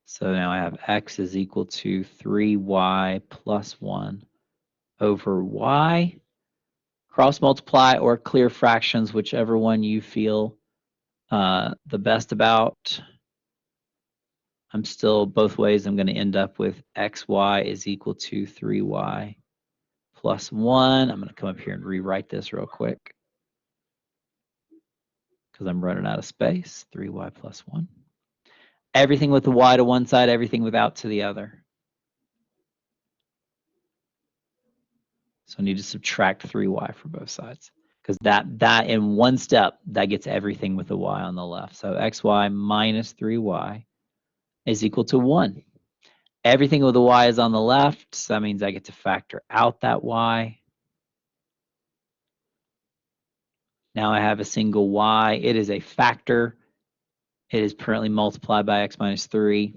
So now I have x is equal to 3y plus 1 over y. Cross multiply or clear fractions, whichever one you feel the best about. I'm still, both ways, I'm going to end up with xy is equal to 3y plus 1. I'm going to come up here and rewrite this real quick because I'm running out of space. 3y plus 1. Everything with the y to one side, everything without to the other. So I need to subtract 3y from both sides because that in one step, that gets everything with the y on the left. So xy minus 3y is equal to 1. Everything with the y is on the left, so that means I get to factor out that y. Now I have a single y. It is a factor. It is currently multiplied by x minus 3,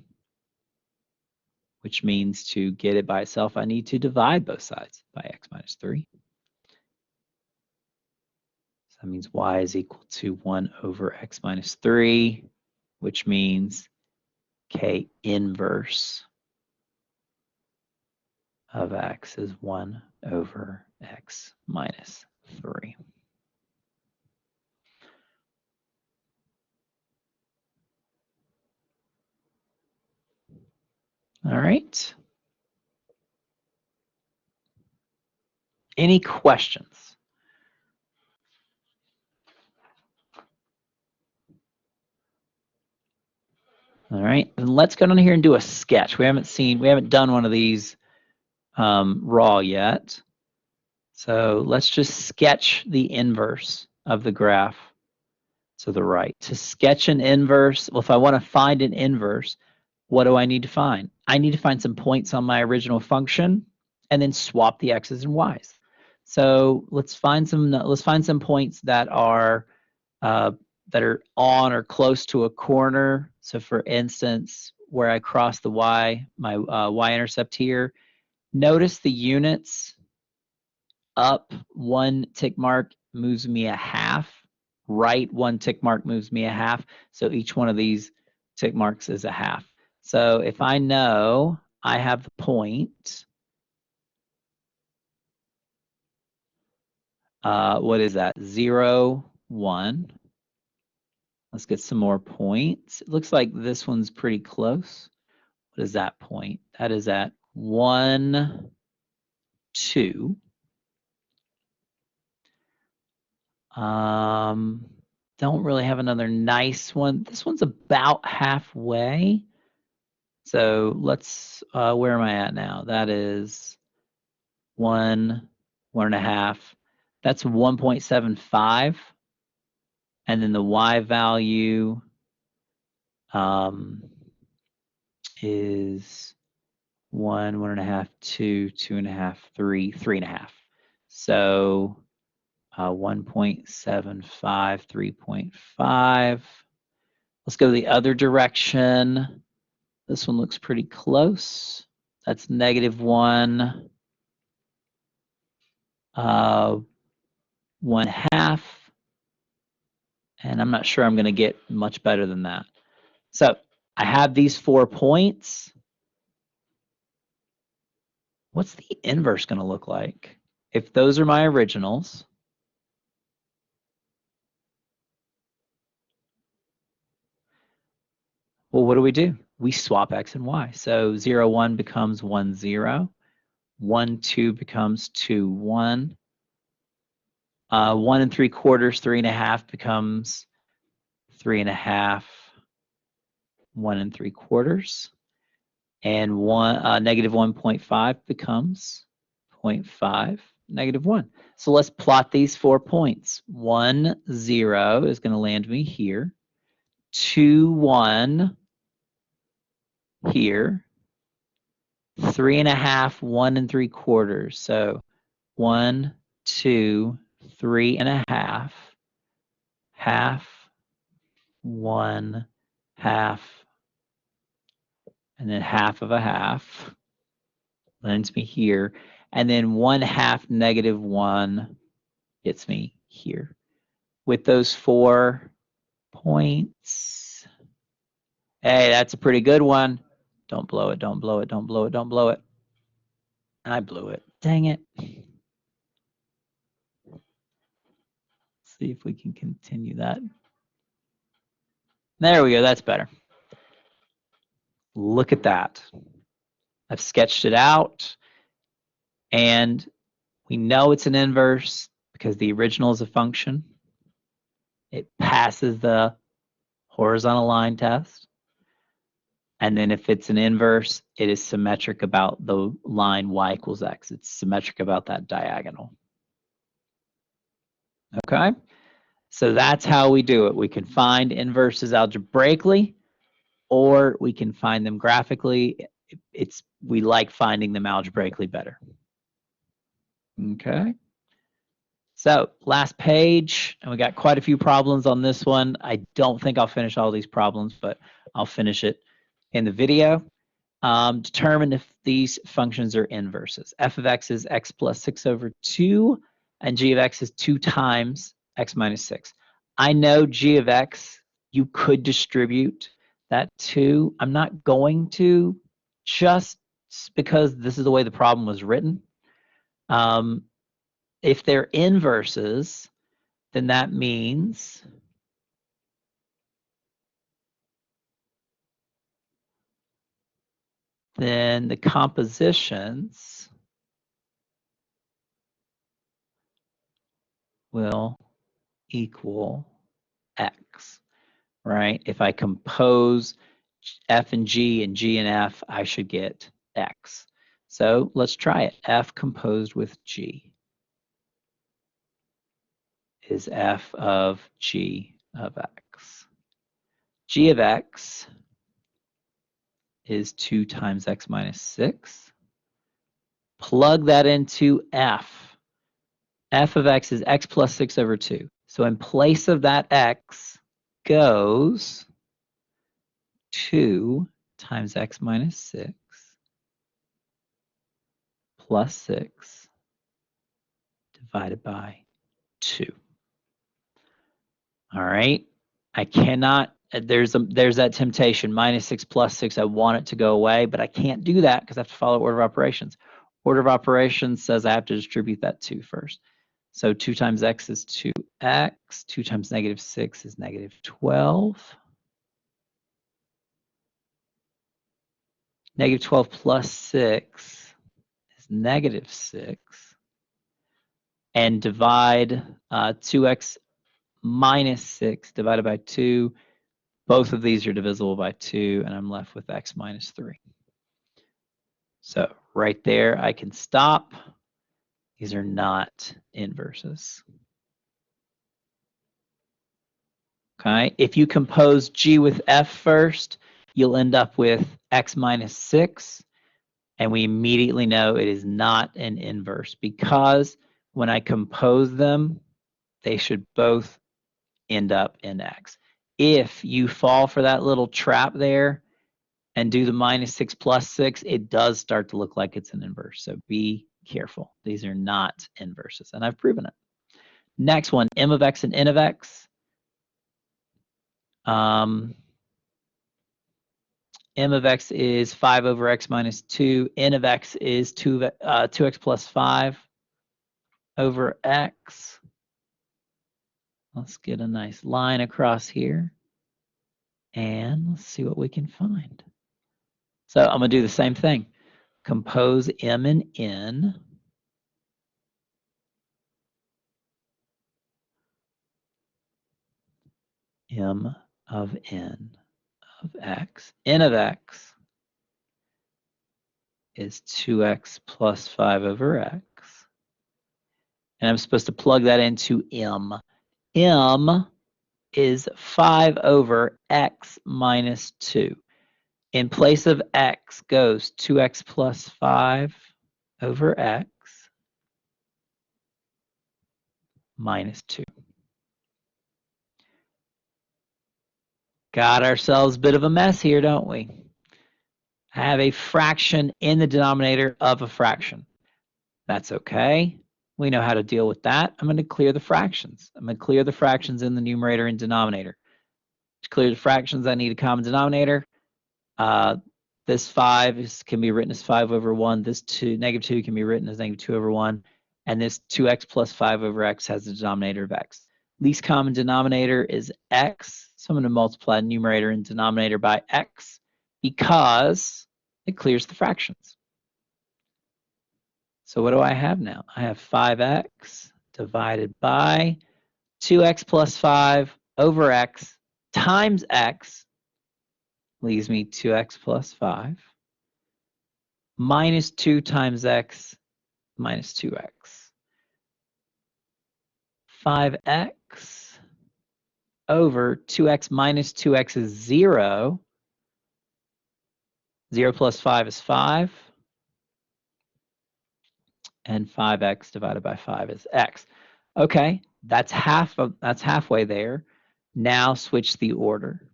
which means to get it by itself, I need to divide both sides by x minus 3. So that means y is equal to 1 over x minus 3, which means k inverse of x is 1 over x minus 3. All right. Any questions? All right, then let's go down here and do a sketch. We haven't done one of these raw yet. So let's just sketch the inverse of the graph to the right. To sketch an inverse, well, if I want to find an inverse, what do I need to find? I need to find some points on my original function and then swap the x's and y's. So let's find some points that are on or close to a corner. So for instance, where I cross the y, my y-intercept here, notice the units. Up one tick mark moves me a half. Right one tick mark moves me a half. So each one of these tick marks is a half. So if I know I have the point, what is that? 0, 1. Let's get some more points. It looks like this one's pretty close. What is that point? That is at 1, 2. Don't really have another nice one. This one's about halfway. So let's, where am I at now? That is 1, 1.5. That's 1.75. And then the y value is 1, 1.5, 2, 2.5, 3, 3.5. So 1.75, 3.5. Let's go the other direction. This one looks pretty close. That's -1, 1/2. And I'm not sure I'm going to get much better than that. So I have these 4 points. What's the inverse going to look like? If those are my originals, well, what do? We swap x and y. So 0, 1 becomes 1, 0. 1, 2 becomes 2, 1. 1 3/4, 3.5 becomes 3.5, 1 3/4. And -1.5 becomes 0.5, -1. So let's plot these 4 points. 1, 0 is going to land me here. 2, 1 here. 3.5, 1 3/4. So 1, 2, 3.5, half, 1, half, and then half of a half lands me here. And then 1/2 -1 gets me here. With those 4 points, hey, that's a pretty good one. Don't blow it, don't blow it, don't blow it, don't blow it. And I blew it. Dang it. Let's see if we can continue that. There we go, that's better. Look at that. I've sketched it out, and we know it's an inverse because the original is a function. It passes the horizontal line test. And then if it's an inverse, it is symmetric about the line y = x. It's symmetric about that diagonal. Okay? So that's how we do it. We can find inverses algebraically, or we can find them graphically. We like finding them algebraically better. Okay? So last page, and we got quite a few problems on this one. I don't think I'll finish all these problems, but I'll finish it in the video. Determine if these functions are inverses. F of x is x plus 6/2, and g of x is 2 times x minus 6. I know g of x, you could distribute that to. I'm not going to, just because this is the way the problem was written. If they're inverses, then that means then the compositions will equal X, right? If I compose F and G and F, I should get X. So let's try it. F composed with G is F of G of X. G of X is 2 times X minus 6. Plug that into F. F of X is X plus 6 over 2. So in place of that X goes 2 times X minus 6 plus 6 divided by 2. All right. I cannot, there's that temptation, minus 6 plus 6, I want it to go away, but I can't do that because I have to follow order of operations. Order of operations says I have to distribute that 2 first. So 2 times X is 2X, 2 times negative 6 is negative 12. Negative 12 plus 6 is negative 6. And divide 2X minus 6 divided by 2. Both of these are divisible by 2, and I'm left with X minus 3. So right there, I can stop. These are not inverses. Okay, if you compose G with F first, you'll end up with X minus 6. And we immediately know it is not an inverse because when I compose them, they should both end up in X. If you fall for that little trap there and do the minus 6 plus 6, it does start to look like it's an inverse. So be careful. These are not inverses, and I've proven it. Next one, M of X and N of X. M of X is 5 over X minus 2. N of X is 2X plus 5 over X. Let's get a nice line across here. And let's see what we can find. So I'm going to do the same thing. Compose M and N. M of N of X. N of X is 2X plus 5 over X. And I'm supposed to plug that into M. M is 5 over X minus 2. In place of X goes 2X plus 5 over X minus 2. Got ourselves a bit of a mess here, don't we? Have a fraction in the denominator of a fraction. That's okay. We know how to deal with that. I'm going to clear the fractions. I'm going to clear the fractions in the numerator and denominator. To clear the fractions, I need a common denominator. This 5 can be written as 5 over 1. This negative 2 can be written as negative 2 over 1. And this 2x plus 5 over x has the denominator of x. Least common denominator is x. So I'm going to multiply numerator and denominator by x because it clears the fractions. So what do I have now? I have 5x divided by 2x plus 5 over x times x leaves me 2x plus 5 minus 2 times x minus 2x. 5x over 2x minus 2x is 0. 0 plus 5 is 5. And 5x divided by 5 is x. Okay, that's halfway there. Now switch the order.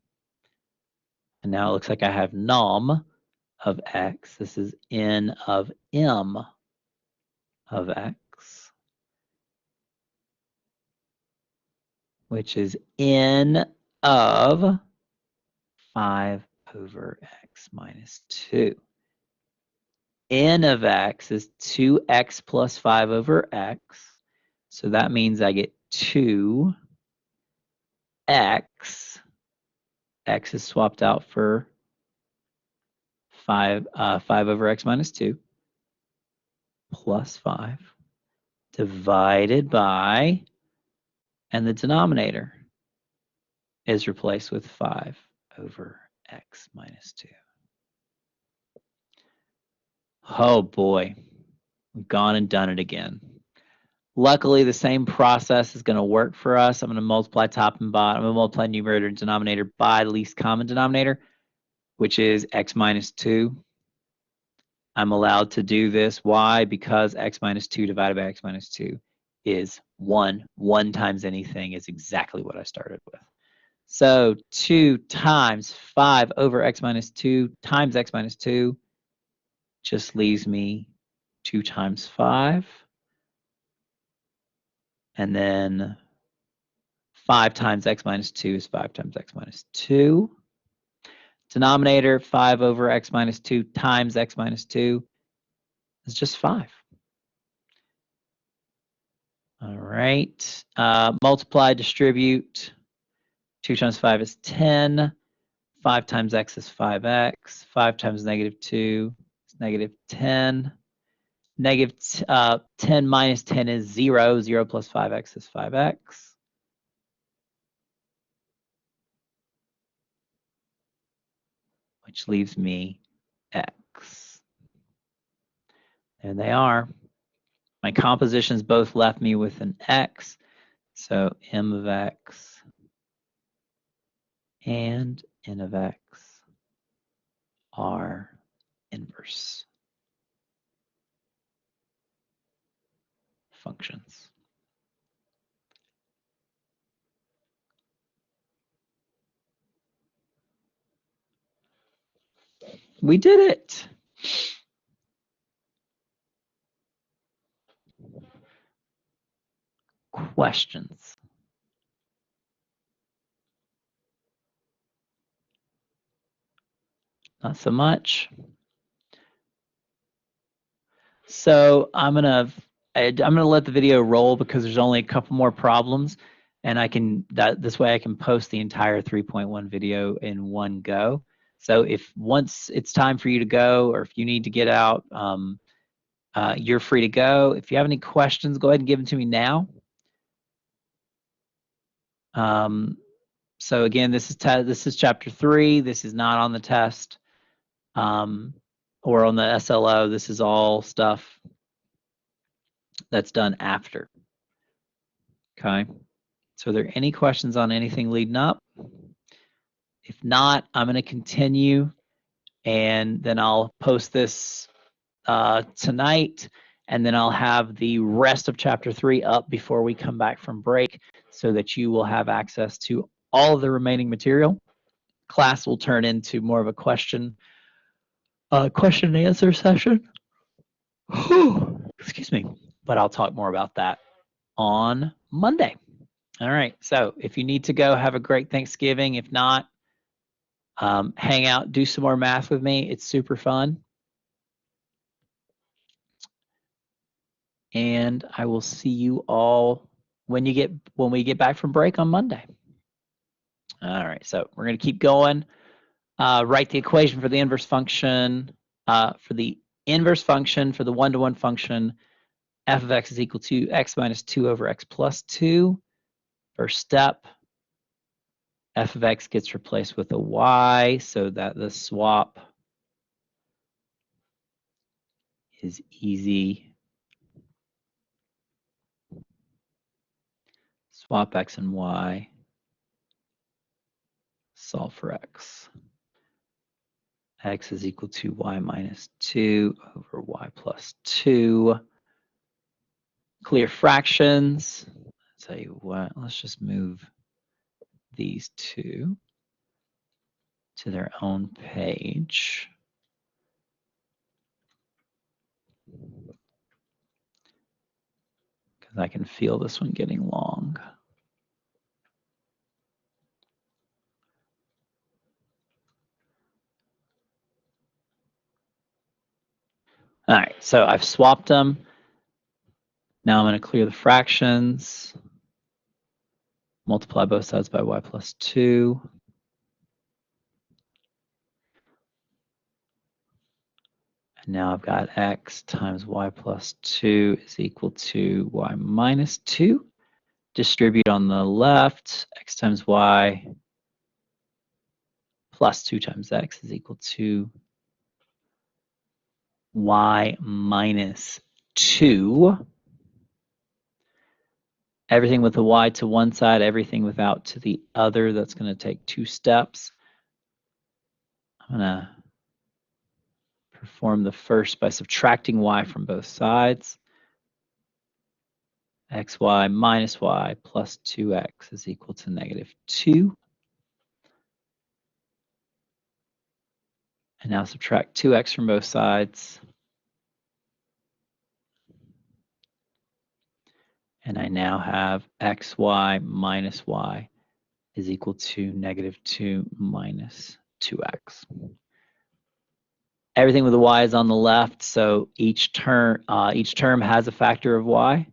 And now it looks like I have num of x. This is n of m of x, which is n of 5 over x minus 2. N of x is 2x plus 5 over x. So that means I get 2x. X is swapped out for 5 over x minus 2 plus 5 divided by, and the denominator is replaced with 5 over x minus 2. Oh boy, we've gone and done it again. Luckily, the same process is going to work for us. I'm going to multiply top and bottom. I'm going to multiply numerator and denominator by the least common denominator, which is x minus 2. I'm allowed to do this. Why? Because x minus 2 divided by x minus 2 is 1. 1 times anything is exactly what I started with. So 2 times 5 over x minus 2 times x minus 2 just leaves me 2 times 5. And then 5 times x minus 2 is 5 times x minus 2. Denominator, 5 over x minus 2 times x minus 2 is just 5. All right. Multiply, distribute. 2 times 5 is 10. 5 times x is 5x. 5 times negative 2 is negative 10. Negative 10 minus 10 is 0. 0 plus 5x is 5x. Which leaves me x. There they are. My compositions both left me with an x. So m of x and n of x are inverse functions. We did it. Questions? Not so much. So I'm gonna let the video roll because there's only a couple more problems, and this way I can post the entire 3.1 video in one go. So if once it's time for you to go, or if you need to get out, you're free to go. If you have any questions, go ahead and give them to me now. So again, this is chapter 3. This is not on the test or on the SLO. This is all stuff that's done after. Okay. So are there any questions on anything leading up? If not, I'm going to continue, and then I'll post this tonight, and then I'll have the rest of chapter 3 up before we come back from break so that you will have access to all of the remaining material. Class will turn into more of a question and answer session. Excuse me. But I'll talk more about that on Monday. All right. So if you need to go, have a great Thanksgiving. If not, hang out, do some more math with me. It's super fun. And I will see you all when we get back from break on Monday. All right. So we're going to keep going. Write the equation for the inverse function. For the inverse function, for the one-to-one function, f of x is equal to x minus 2 over x plus 2. First step, f of x gets replaced with a y so that the swap is easy. Swap x and y, solve for x. X is equal to y minus 2 over y plus 2. Clear fractions. I'll tell you what, let's just move these two to their own page. Because I can feel this one getting long. All right, so I've swapped them. Now I'm going to clear the fractions. Multiply both sides by y plus 2. And now I've got x times y plus 2 is equal to y minus 2. Distribute on the left, x times y plus 2 times x is equal to y minus 2. Everything with the y to one side, everything without to the other. That's going to take 2 steps. I'm going to perform the first by subtracting y from both sides. xy minus y plus 2x is equal to negative 2. And now subtract 2x from both sides. And I now have xy minus y is equal to negative 2 minus 2x. Everything with the y is on the left, so each term has a factor of y.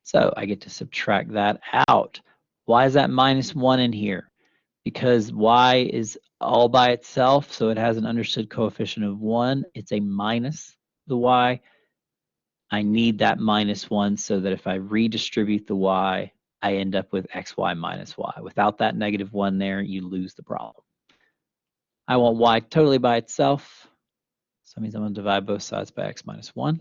So I get to subtract that out. Why is that minus 1 in here? Because y is all by itself, so it has an understood coefficient of 1. It's a minus the y. I need that minus 1 so that if I redistribute the y, I end up with xy minus y. Without that negative 1 there, you lose the problem. I want y totally by itself. So that means I'm going to divide both sides by x minus 1,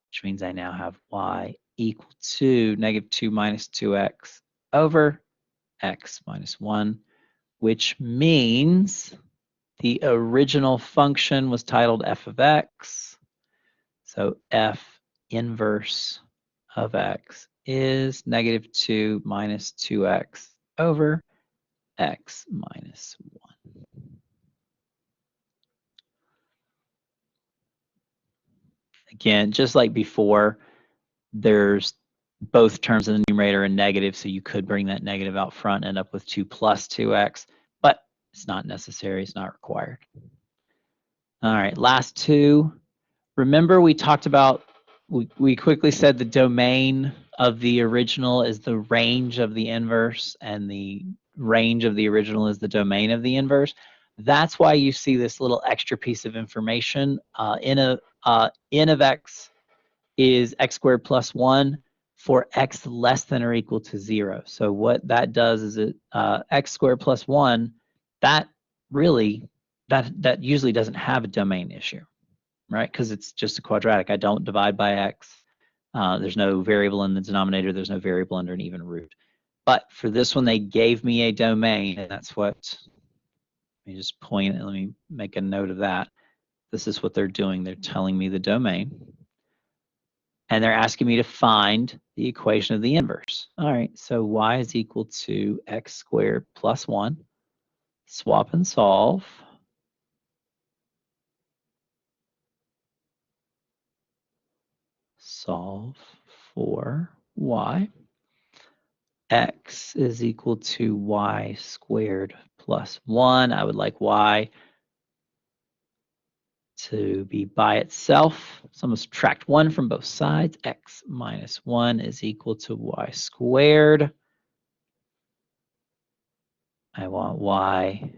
which means I now have y equal to negative 2 minus 2x over x minus 1, which means the original function was titled f of x. So f inverse of x is negative 2 minus 2x over x minus 1. Again, just like before, there's both terms in the numerator and negative, so you could bring that negative out front and end up with 2 plus 2x, but it's not necessary, it's not required. All right, last two. Remember we talked about, we quickly said the domain of the original is the range of the inverse, and the range of the original is the domain of the inverse. That's why you see this little extra piece of information. N of x is x squared plus 1 for x less than or equal to 0. So what that does is it x squared plus 1, that really, that usually doesn't have a domain issue, right? Because it's just a quadratic. I don't divide by x. There's no variable in the denominator. There's no variable under an even root. But for this one, they gave me a domain, and that's what, let me just point it, let me make a note of that. This is what they're doing. They're telling me the domain. And they're asking me to find the equation of the inverse. All right, so y is equal to x squared plus 1. Swap and solve. Solve for y. X is equal to y squared plus 1. I would like y to be by itself. So I'm going to subtract 1 from both sides. X minus 1 is equal to y squared. I want y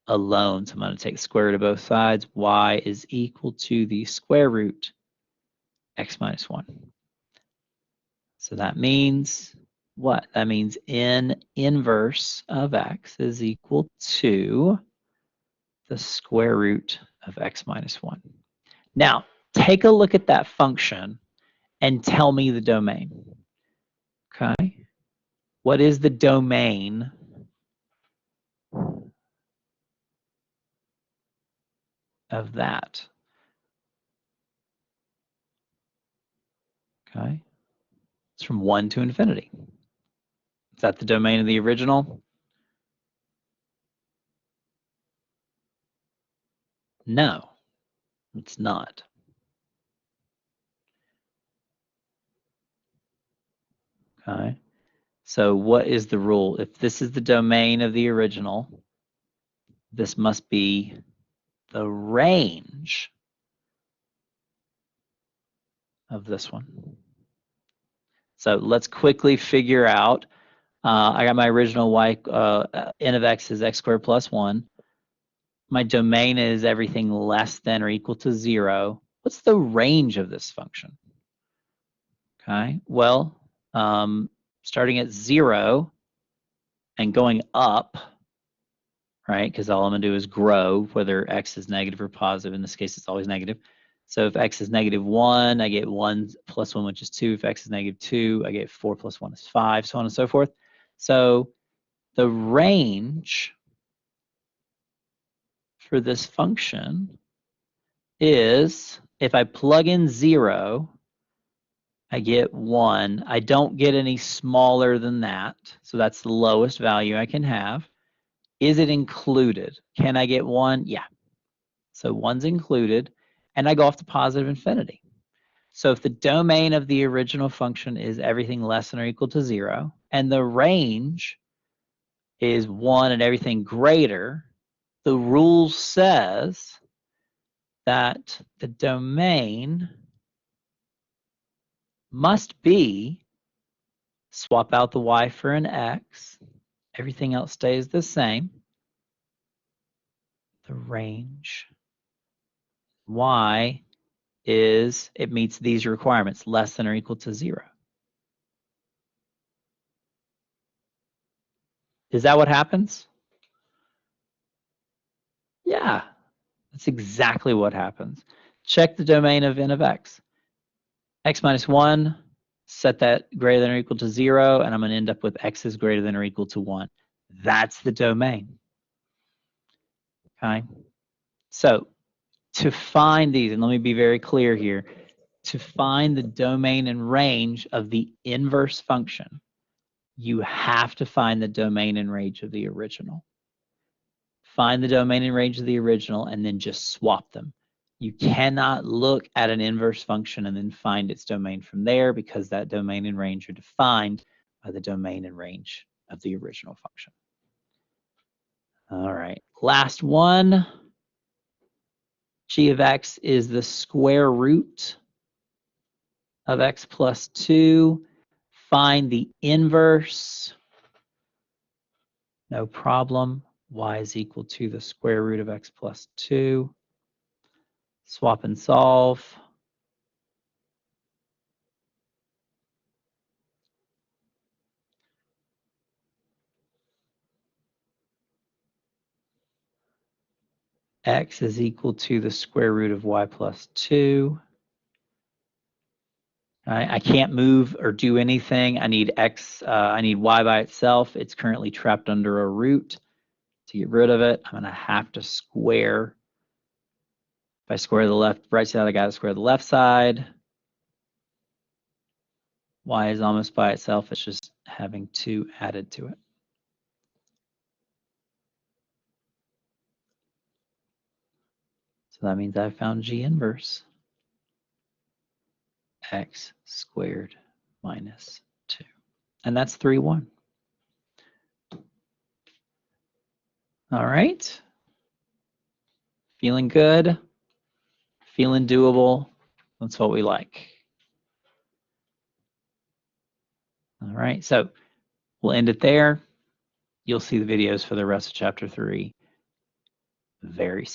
alone, so I'm going to take the square root of both sides. Y is equal to the square root x minus 1. So that means what? That means n inverse of x is equal to the square root of x minus 1. Now, take a look at that function and tell me the domain. Okay? What is the domain of that? Okay? It's from 1 to infinity. Is that the domain of the original? No, it's not. Okay? So what is the rule? If this is the domain of the original, this must be the range of this one. So let's quickly figure out. I got my original y, n of x is x squared plus 1. my domain is everything less than or equal to 0, what's the range of this function? Okay, well, starting at 0 and going up, right? Because all I'm going to do is grow, whether x is negative or positive. In this case, it's always negative. So if x is -1, I get 1 plus 1, which is 2. If x is -2, I get 4 plus 1 is 5, so on and so forth. So the range for this function is, if I plug in 0, I get 1. I don't get any smaller than that, so that's the lowest value I can have. Is it included? Can I get 1? Yeah. So 1's included, and I go off to positive infinity. So if the domain of the original function is everything less than or equal to 0, and the range is 1 and everything greater, the rule says that the domain must be, swap out the y for an x, everything else stays the same, the range y is, it meets these requirements, less than or equal to 0. Is that what happens? Yeah, that's exactly what happens. Check the domain of n of x. X minus 1, set that greater than or equal to 0, and I'm going to end up with x is greater than or equal to 1. That's the domain. Okay? So to find these, and let me be very clear here, to find the domain and range of the inverse function, you have to find the domain and range of the original. Find the domain and range of the original and then just swap them. You cannot look at an inverse function and then find its domain from there, because that domain and range are defined by the domain and range of the original function. All right, last one. G of x is the square root of x plus 2. Find the inverse. No problem. Y is equal to the square root of x plus 2. Swap and solve. X is equal to the square root of y plus 2. I can't move or do anything. I need x. I need y by itself. It's currently trapped under a root. To get rid of it, I'm going to have to square. If I square the left right side, I got to square the left side. Y is almost by itself. It's just having 2 added to it. So that means I found G inverse. X squared minus 2. And that's 3, 1. All right. Feeling good? Feeling doable? That's what we like. All right, so we'll end it there. You'll see the videos for the rest of chapter 3 very soon.